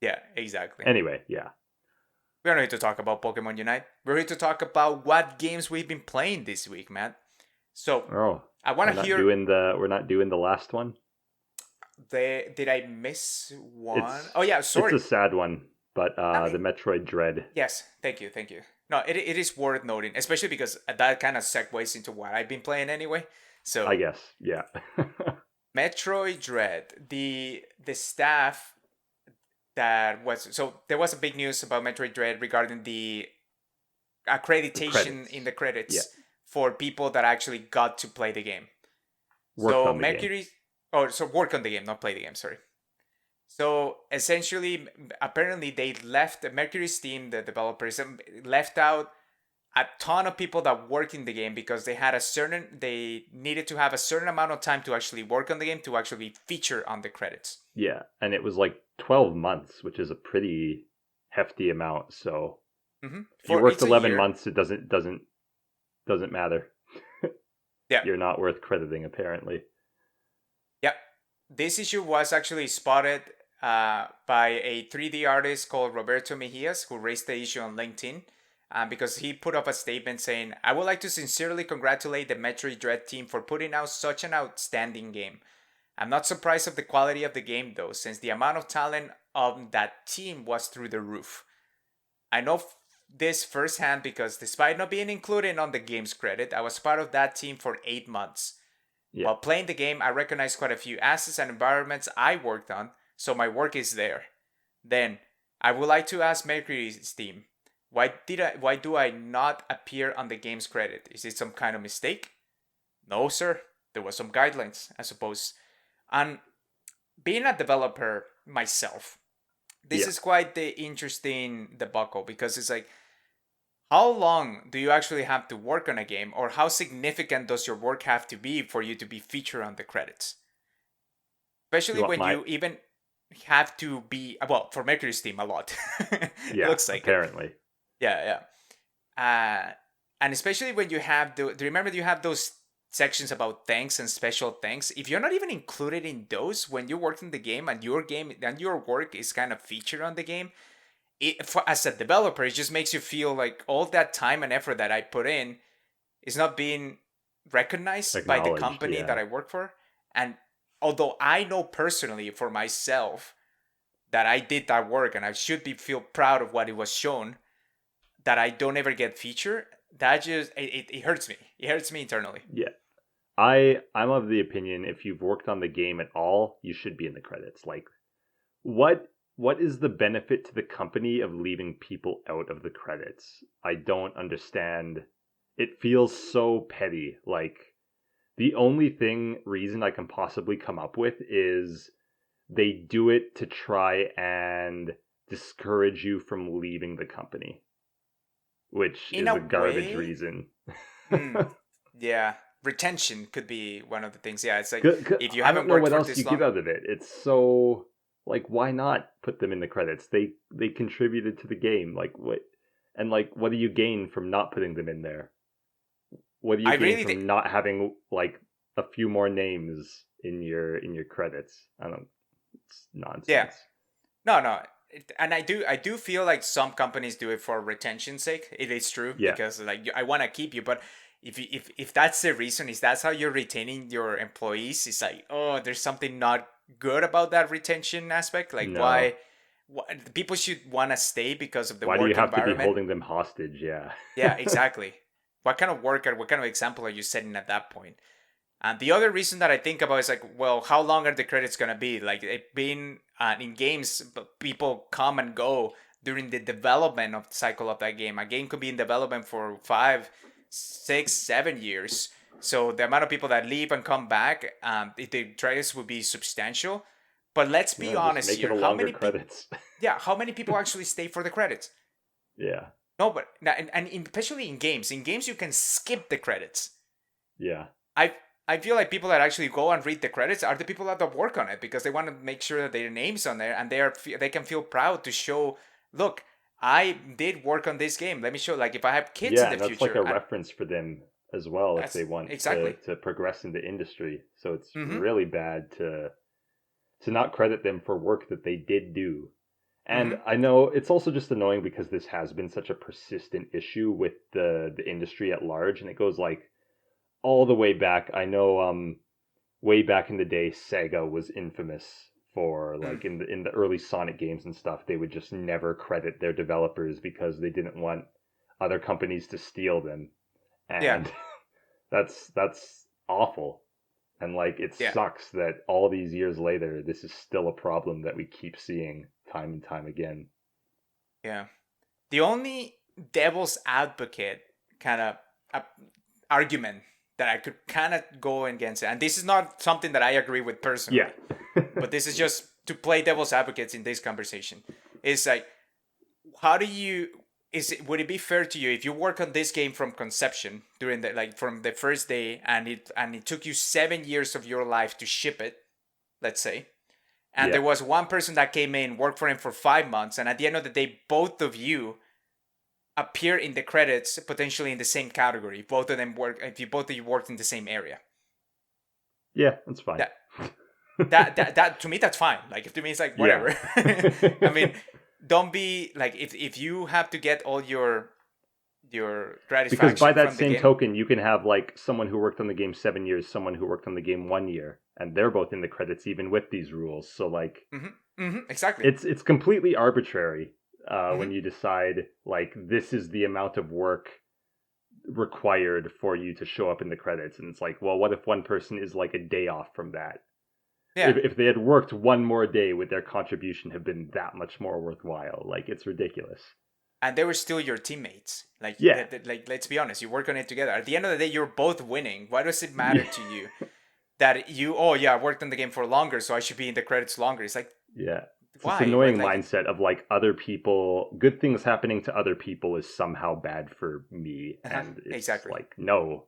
Yeah, exactly. Anyway, yeah. We're not here to talk about Pokemon Unite. We're here to talk about what games we've been playing this week, Matt. So Oh, I want to hear. we're not doing the last one. Did I miss one? It's Oh yeah, it's a sorry. sad one, but I the mean, Metroid Dread. yes, thank you. No, it is worth noting, especially because that kind of segues into what I've been playing anyway. I So, guess, yeah. Metroid Dread, the staff that was, so there was a big news about Metroid Dread regarding the The accreditation in credits. the Yeah, credits for people that actually got to play the game. worked So on the game. Mercury, so work on the game, not play the game. Sorry. So essentially, apparently they left Mercury's team, the developers, left out a ton of people that work in the game because they needed to have a certain amount of time to actually work on the game to actually feature on the credits. Yeah, and it was like 12 months, which is a pretty hefty amount. So if you For worked it's a 11 year. months, it doesn't matter. Yeah. You're not worth crediting, apparently. Yeah. This issue was actually spotted by a 3D artist called Roberto Mejias, who raised the issue on LinkedIn. Because he put up a statement saying, I would like to sincerely congratulate the Metroid Dread team for putting out such an outstanding game. I'm not surprised of the quality of the game though, since the amount of talent of that team was through the roof. I know this firsthand because despite not being included on the game's credit, I was part of that team for 8 months. Yeah. While playing the game, I recognized quite a few assets and environments I worked on, so my work is there. Then, I would like to ask Mercury's team, why do I not appear on the game's credit? Is it some kind of mistake? No, sir. There was some guidelines, I suppose. And being a developer myself, this Yeah. is quite the interesting debacle because it's like, how long do you actually have to work on a game, or how significant does your work have to be for you to be featured on the credits? You Especially want when my you even have to be, well, for Mercury's team, a lot. It Yeah, looks like it. apparently. Yeah, yeah. And especially when you have do you remember you have those sections about thanks and special thanks? If you're not even included in those when you work in the game and your work is kind of featured on the game, as a developer, it just makes you feel like all that time and effort that I put in is not being recognized by the Acknowledged, company that yeah. I work for. And although I know personally for myself that I did that work and I should be feel proud of what it was shown, that I don't ever get featured, that just it hurts me. It hurts me internally. Yeah. I'm of the opinion if you've worked on the game at all, you should be in the credits. Like what is the benefit to the company of leaving people out of the credits? I don't understand. It feels so petty. Like the only reason I can possibly come up with is they do it to try and discourage you from leaving the company, which In is a a garbage way, reason. hmm, yeah, retention could be one of the things. Yeah, it's like if you I don't haven't know worked what for else you this get long, out of it. It's so like why not put them in the credits? They contributed to the game. Like what? And like what do you gain from not putting them in there? What do you I gain really from not having like a few more names in your credits? I don't. It's yeah. nonsense. No. And I do feel like some companies do it for retention's sake. It is true Yeah. because like I want to keep you, but if that's the reason, is that's how you're retaining your employees? It's like, oh, there's something not good about that retention aspect. Like No. why people should want to stay because of the Why do you work have to be environment. holding them hostage? Yeah. Yeah, exactly. What kind of work or what kind of example are you setting at that point? And the other reason that I think about is like, well, how long are the credits gonna be? Like it being in games, people come and go during the development of the cycle of that game. A game could be in development for 5, 6, 7 years. So the amount of people that leave and come back, the credits would be substantial. But let's be Yeah, just honest make it here. a How longer many people? credits. Yeah, how many people actually stay for the credits? Yeah. No, but and especially in games. In games, you can skip the credits. Yeah. I I feel like people that actually go and read the credits are the people that work on it because they want to make sure that their names on there and they can feel proud to show, look, I did work on this game. Let me show. Like if I have kids in Yeah, the and that's like future, a and reference for them as well if that's they want exactly. to progress in the industry. So it's Mm-hmm. really bad to not credit them for work that they did do. And Mm-hmm. I know it's also just annoying because this has been such a persistent issue with the industry at large, and it goes like all the way back. I know way back in the day Sega was infamous for Mm. like in the early Sonic games and stuff, they would just never credit their developers because they didn't want other companies to steal them. Yeah. And that's awful. And like it Yeah. sucks that all these years later this is still a problem that we keep seeing time and time again. Yeah. The only devil's advocate kind of uh, argument that I could kind of go against it, and this is not something that I agree with Yeah. personally, but this is just to play devil's advocates in this conversation. Is like, how do you would it be fair to you if you work on this game from conception during the like from the first day and it took you 7 years of your life to ship it, let's say, and Yeah. there was one person that came in, worked for him for 5 months, and at the end of the day, both of you appear in the credits potentially in the same category. Both of them work if you both of you worked in the same area. Yeah, that's fine. That to me that's fine. Like to me it's like Yeah. whatever. I mean, don't be like if you have to get all your Because by gratification that from the same game. token, you can have like someone who worked on the game 7 years, someone who worked on the game 1 year, and they're both in the credits even with these rules. So like, Exactly. it's completely arbitrary when Hmm. you decide like this is the amount of work required for you to show up in the credits, and it's like, well, what if one person is like a day off from that? Yeah. If they had worked one more day, would their contribution have been that much more worthwhile? Like, it's ridiculous. And they were still your teammates. Like, Yeah. like let's be honest, you work on it together. At the end of the day, you're both winning. Why does it matter Yeah. to you that oh yeah, I worked on the game for longer, so I should be in the credits longer? It's like, Yeah. It's this why? What annoying like? mindset of like other people, good things happening to other people is somehow bad for me. And it's Exactly. like, no,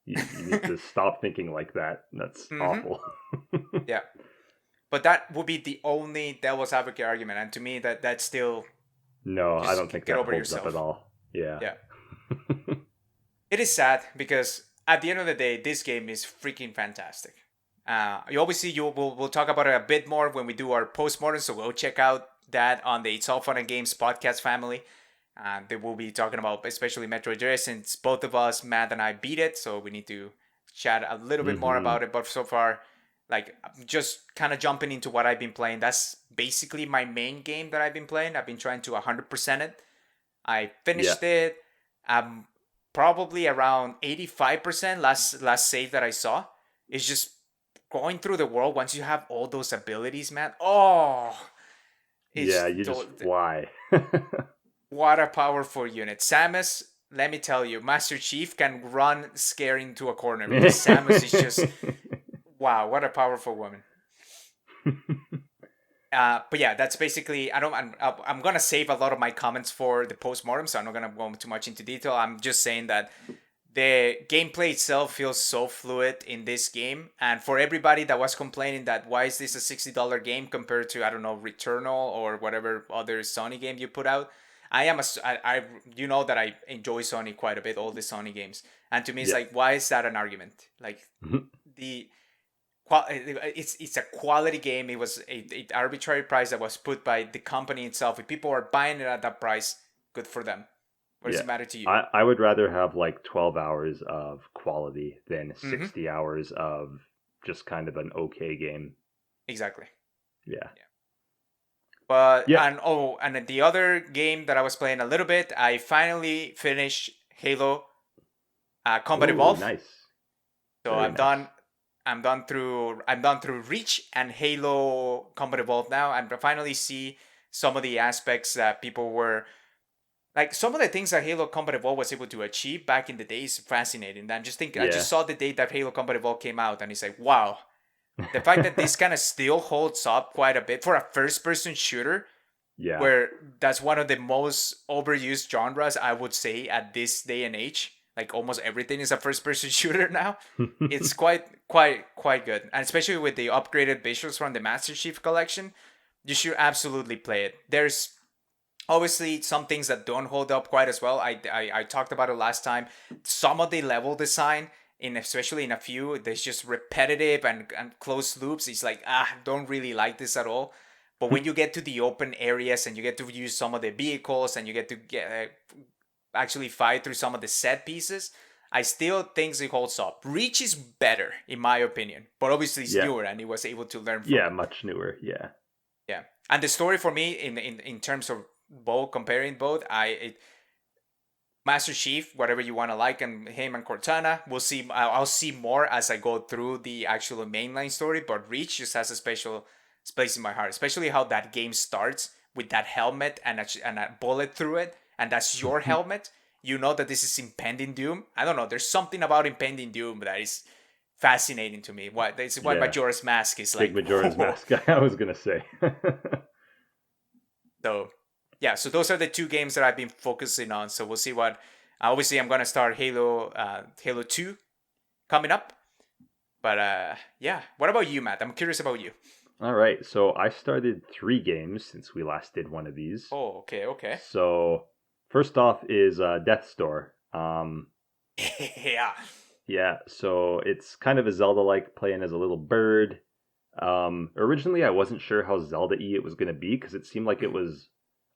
you need to stop thinking like that. That's Hmm. awful. Yeah. But that would be the only devil's advocate argument, and to me, that's still No, I just don't think get that over holds up at yourself. all. Yeah. Yeah. It is sad because at the end of the day, this game is freaking fantastic. You obviously we'll talk about it a bit more when we do our postmortem, so go check out that on the It's All Fun and Games podcast family. They will be talking about especially Metroid Dread since both of us, Matt and I, beat it, so we need to chat a little bit more Hmm. about it. But so far, like just kind of jumping into what I've been playing, that's basically my main game that I've been playing. I've been trying to 100% it. I Yeah. finished it. I'm probably around 85% last save that I saw. It's just going through the world once you have all those abilities, man. Oh, Yeah, it's you just fly. what a powerful unit. Samus, let me tell you, Master Chief can run scary into a corner because Samus is just wow, what a powerful woman. But yeah, that's basically. I'm gonna save a lot of my comments for the postmortem, so I'm not gonna go too much into detail. I'm just saying that the gameplay itself feels so fluid in this game, and for everybody that was complaining that why is this a $60 game compared to, I don't know, Returnal or whatever other Sony game you put out. I you know that I enjoy Sony quite a bit, all the Sony games, and to me it's Yeah. like, why is that an argument? Like, the it's a quality game. It was a arbitrary price that was put by the company itself. If people are buying it at that price, good for them. What does Yeah. it matter to you? I would rather have like 12 hours of quality than Mm-hmm. 60 hours of just kind of an okay game. Exactly. Yeah. Yeah. But Yeah. and the other game that I was playing a little bit, I finally finished Halo Combat Oh, Evolve. nice. So Very I'm nice. done. I'm done through Reach and Halo Combat Evolve now, and I finally see some of the aspects that people were like. Some of the things that Halo Combat Evolve was able to achieve back in the day is fascinating. I'm just thinking. I Yeah. just saw the date that Halo Combat Evolve came out, and it's like, wow, the fact that this kind of still holds up quite a bit for a first-person shooter, Yeah. where that's one of the most overused genres, I would say, at this day and age. Like almost everything is a first-person shooter now. It's quite good, and especially with the upgraded visuals from the Master Chief Collection, you should absolutely play it. There's obviously some things that don't hold up quite as well. I talked about it last time. Some of the level design, in especially in a few, there's just repetitive and closed loops. It's like, don't really like this at all. But when you get to the open areas and you get to use some of the vehicles and you get to actually fight through some of the set pieces, I still think it holds up. Reach is better in my opinion, but obviously it's Yeah. newer and it was able to learn from Yeah, it. much newer. Yeah. Yeah, and the story for me in terms of both, comparing both, Master Chief, whatever you want to like, and him and Cortana, we'll see. I'll see more as I go through the actual mainline story. But Reach just has a special place in my heart, especially how that game starts with that helmet and a bullet through it, and that's your helmet. You know that this is impending doom. I don't know. There's something about impending doom that is fascinating to me. Why this is why Yeah. Majora's Mask is Big like, Majora's whoa. Mask. I was gonna say. So yeah, so those are the two games that I've been focusing on. So we'll see what. Obviously, I'm gonna start Halo 2 coming up. But yeah, what about you, Matt? I'm curious about you. All right. So I started 3 games since we last did one of these. Oh, okay, okay. So first off is Death's Door. Yeah. Yeah. So it's kind of a Zelda-like, playing as a little bird. Originally I wasn't sure how Zelda-y it was gonna be because it seemed like it Mhm, was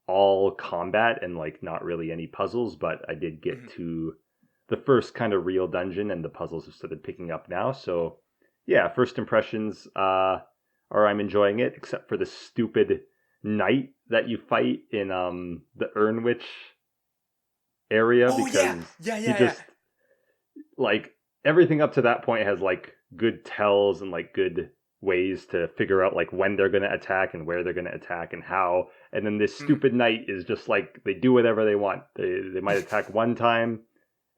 all combat and like not really any puzzles, but I did get mhm. to the first kind of real dungeon and the puzzles have started picking up now. So yeah, first impressions are I'm enjoying it, except for the stupid knight that you fight in the Ernwich area Oh yeah, because yeah, he yeah, yeah. just like everything up to that point has like good tells and like good ways to figure out like when they're going to attack and where they're going to attack and how, and then this Mhm. stupid knight is just like they do whatever they want. They might attack one time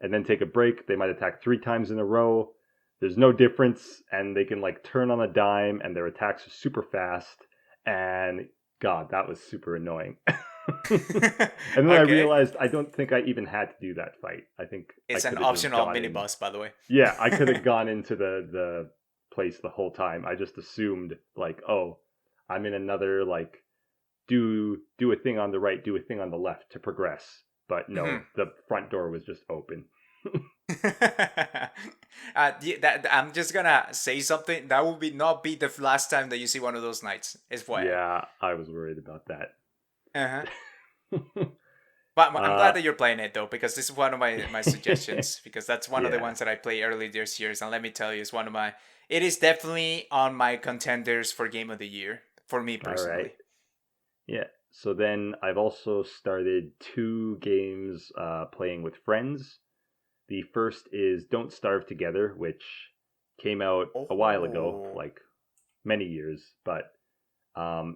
and then take a break. They might attack 3 times in a row. There's no difference, and they can like turn on a dime and their attacks are super fast, and god, that was super annoying. And then I Okay. realized I don't think I even had to do that fight. I think I It's an could have just optional gone mini in. boss, by the way. Yeah, I could have gone into the place the whole time. I just assumed like, oh, I'm in another like do a thing on the right, do a thing on the left to progress. But no, Mhm. the front door was just open. I'm just gonna say something. That will be not be the last time that you see one of those knights. FYI. Yeah, I was worried about that. Uh-huh. But I'm glad uh that you're playing it though, because this is one of my suggestions. Because that's one of the yeah. ones that I play early this year, and let me tell you, it's one of my. It is definitely on my contenders for game of the year for me All right. personally. Yeah. So then I've also started 2 games playing with friends. The first is Don't Starve Together, which came out a while ago, Oh. like many years, but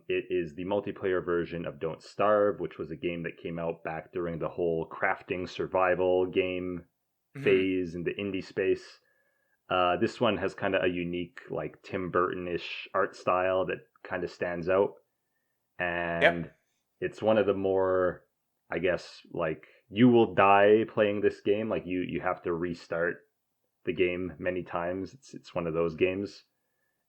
it is the multiplayer version of Don't Starve, which was a game that came out back during the whole crafting survival game Hmm. phase in the indie space. This one has kind of a unique, like Tim Burton-ish art style that kind of stands out, Yep. and it's one of the more, I guess, like you will die playing this game. Like you have to restart the game many times. It's one of those games.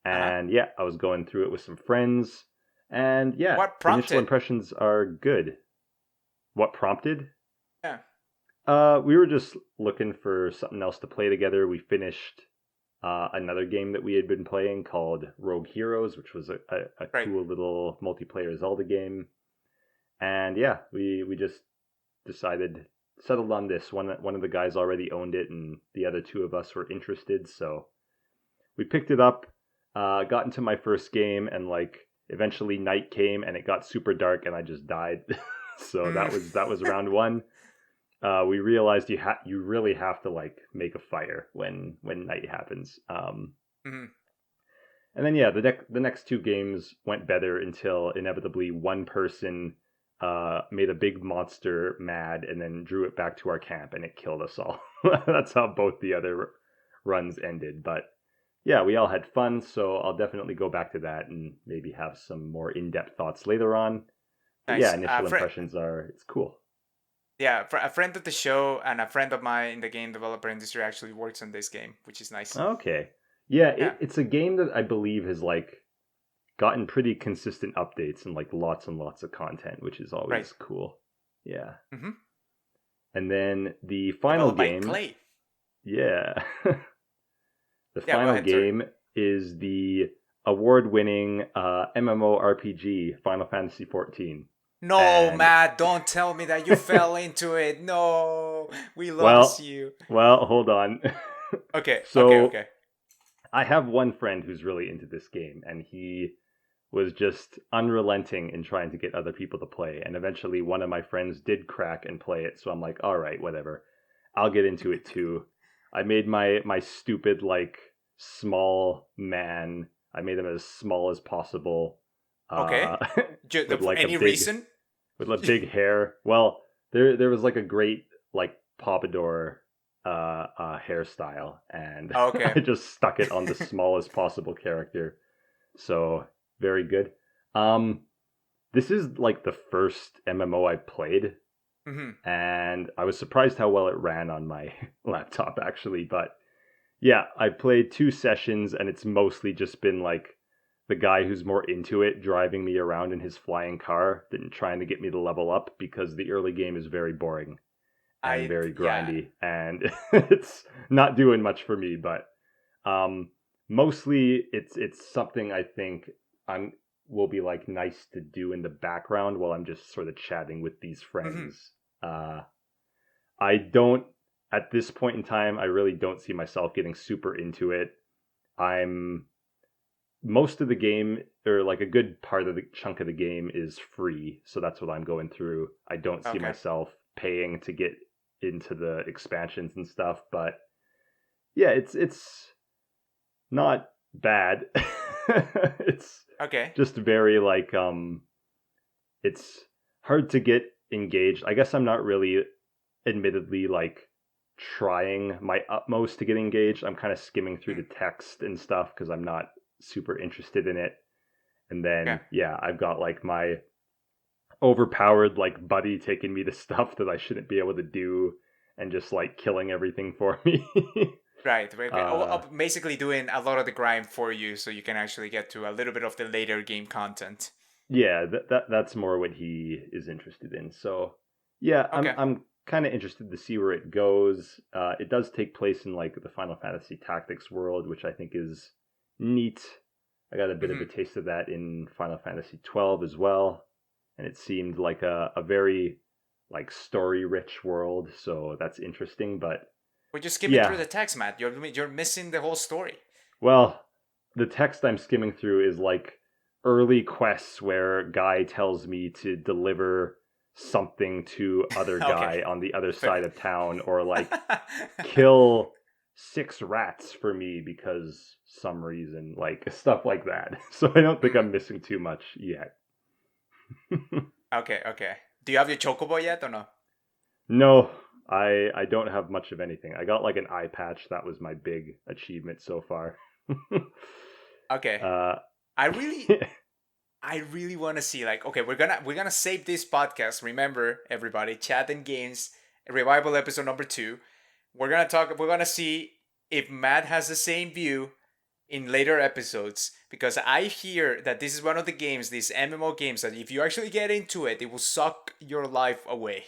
Uh-huh. And yeah, I was going through it with some friends, and yeah, What initial prompted? impressions are good. What prompted? Yeah. We were just looking for something else to play together. We finished another game that we had been playing called Rogue Heroes, which was a Right. cool little multiplayer Zelda game. And yeah, we just decided settled on this. One of the guys already owned it, and the other two of us were interested, so we picked it up. Got into my first game, and like eventually night came, and it got super dark, and I just died. So Mm. that was round one. We realized you really have to like make a fire when night happens. Mhm. And then yeah, the next two games went better until inevitably one person made a big monster mad and then drew it back to our camp and it killed us all. That's how both the other runs ended. But yeah, we all had fun, so I'll definitely go back to that and maybe have some more in-depth thoughts later on. But yeah, Nice. initial impressions are it's cool. Yeah, a friend of the show and a friend of mine in the game developer industry actually works on this game, which is nice. Okay. Yeah, Yeah. it's a game that I believe has like gotten pretty consistent updates and like lots and lots of content, which is Right. always cool. Yeah. Mm-hmm. And then the final Developed by game, Clay. yeah. The Yeah, go final ahead, sorry. game is the award-winning MMORPG Final Fantasy XIV. No, And Matt, don't tell me that you fell into it. No, we lost well, you. hold on. Okay, okay, So okay. I have one friend who's really into this game, and he was just unrelenting in trying to get other people to play. And eventually, one of my friends did crack and play it. So I'm like, all right, whatever. I'll get into it too. I made my stupid like small man. I made him as small as possible, Okay. uh, with like a Any big reason? hair. Well, there was like a great like pompadour hairstyle, and Okay. I just stuck it on the smallest possible character. So very good. Um, this is like the first MMO I played, Mm-hmm. and I was surprised how well it ran on my laptop actually. But yeah, I played 2 sessions, and it's mostly just been like the guy who's more into it driving me around in his flying car than trying to get me to level up because the early game is very boring and very Yeah. grindy, and it's not doing much for me. But um, mostly it's something I think I'm will be like nice to do in the background while I'm just sort of chatting with these Mm-hmm. friends. I don't at this point in time. I really don't see myself getting super into it. I'm most of the game or like a good part of the chunk of the game is free, so that's what I'm going through. I don't see Okay. myself paying to get into the expansions and stuff, but yeah, it's not bad. It's Okay. just very like it's hard to get engaged. I guess I'm not really admittedly like trying my utmost to get engaged. I'm kind of skimming through Mm. the text and stuff because I'm not super interested in it. And Okay. then yeah, I've got like my overpowered like buddy taking me to stuff that I shouldn't be able to do and just like killing everything for me. Right. Okay. uh Basically doing a lot of the grind for you so you can actually get to a little bit of the later game content. yeah, that's more what he is interested in. So yeah, Okay. I'm kind of interested to see where it goes. It does take place in like the Final Fantasy Tactics world, which I think is neat. I got a bit of Mm-hmm. a taste of that in Final Fantasy 12 as well, and it seemed like a very like story rich world, so that's interesting. But We're just skimming through yeah, the text, Matt. You're missing the whole story. well, the text I'm skimming through is like early quests where guy tells me to deliver something to other Okay. guy on the other Fair. side of town, or like kill 6 rats for me because some reason, like stuff like that. So I don't think Mm. I'm missing too much yet. Okay. Okay. Do you have your chocobo yet or no? No, I don't have much of anything. I got like an eye patch. That was my big achievement so far. Okay. uh, I really I really want to see, like, okay, we're gonna save this podcast. Remember, everybody, chat and games Revival episode number 2. We're gonna see if Matt has the same view in later episodes, because I hear that this is one of the games, these MMO games, that if you actually get into it, it will suck your life away.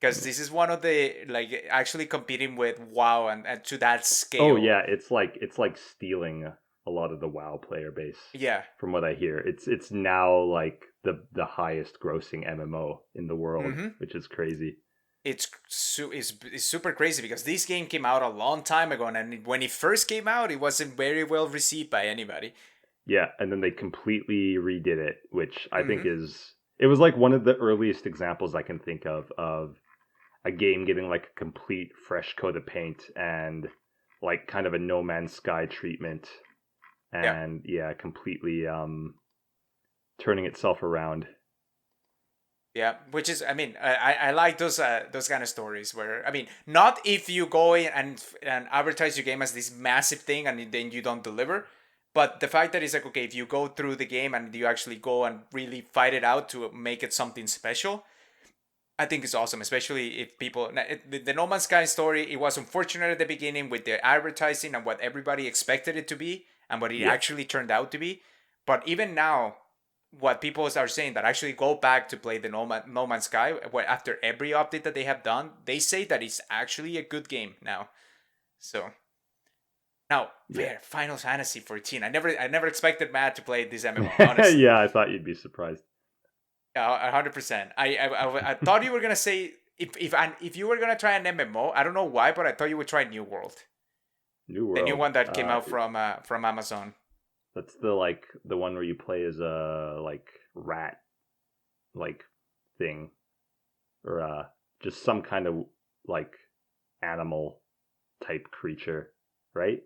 Because this is one of the, like, actually competing with WoW and to that Oh scale. yeah, it's like stealing a lot of the WoW player base. Yeah. From what I hear, it's now like the highest grossing MMO in the world, Mm-hmm. which is crazy. It's super crazy because this game came out a long time ago, and when it first came out, it wasn't very well received by anybody. Yeah, and then they completely redid it, which I think Mm-hmm. it was like one of the earliest examples I can think of a game getting like a complete fresh coat of paint and like kind of a No Man's Sky treatment, Yeah. and yeah, completely turning itself around. Yeah, which is, I mean, I like those kind of stories where, I mean, not if you go in and advertise your game as this massive thing and then you don't deliver, but the fact that it's like, okay, if you go through the game and you actually go and really fight it out to make it something special, I think it's awesome. Especially if people, the No Man's Sky story, it was unfortunate at the beginning with the advertising and what everybody expected it to be and what it Yeah. actually turned out to be. But even now, what people are saying that actually go back to play the No Man's Sky, where after every update that they have done, they say that it's actually a good game now. So now, Yeah. Final Fantasy 14. I never expected Matt to play this MMO. Honestly, Yeah, I thought you'd be surprised. 100%. I thought you were gonna say if you were gonna try an MMO, I don't know why, but I thought you would try New World, New the new World. one that came out from Amazon. That's the one where you play as a like rat like thing, or just some kind of like animal type creature, right?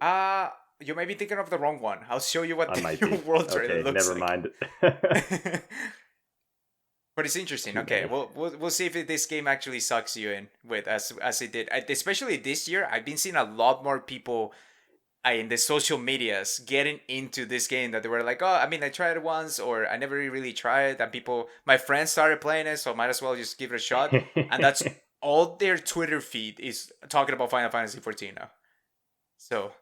You may be thinking of the wrong one. I'll show you what I might the New be. World trailer Okay, looks never like. mind. But it's interesting. Too Okay, many. we'll see if this game actually sucks you in with as it did. Especially this year, I've been seeing a lot more people in the social medias getting into this game that they were like, oh, I mean, I tried it once or I never really tried, and people, my friends started playing it, so might as well just give it a shot. And that's all their Twitter feed is talking about Final Fantasy 14 now. So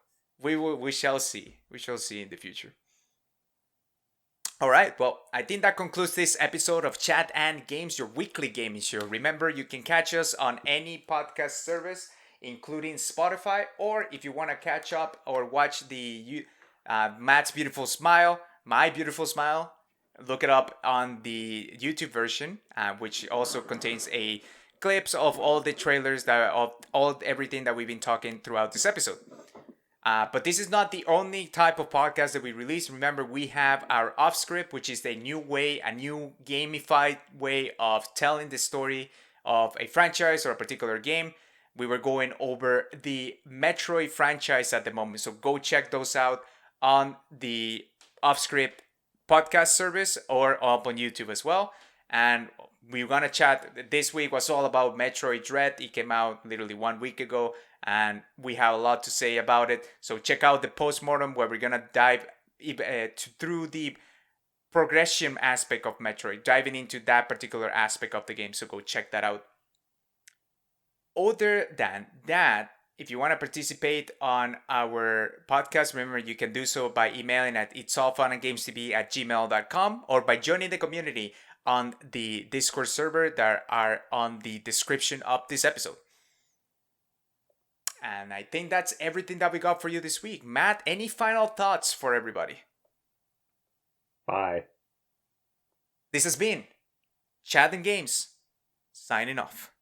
we shall see. We shall see in the future. All right, well, I think that concludes this episode of Chat and Games, your weekly gaming show. Remember, you can catch us on any podcast service, including Spotify, or if you want to catch up or watch the Matt's Beautiful Smile, My Beautiful Smile, look it up on the YouTube version, which also contains a clips of all the trailers that of all everything that we've been talking throughout this episode. But this is not the only type of podcast that we release. Remember, we have our off script, which is a new gamified way of telling the story of a franchise or a particular game. We were going over the Metroid franchise at the moment, so go check those out on the off script podcast service or up on YouTube as well. And we're gonna chat. This week was all about Metroid Dread. It came out literally 1 week ago, and we have a lot to say about it. So check out the postmortem where we're gonna dive through the progression aspect of Metroid, diving into that particular aspect of the game. So go check that out. Other than that, if you want to participate on our podcast, remember you can do so by emailing at ItsAllFunNGamesTV@gmail.com or by joining the community on the Discord server that are on the description of this episode. And I think that's everything that we got for you this week. Matt, any final thoughts for everybody? Bye. This has been Chat and Games, signing off.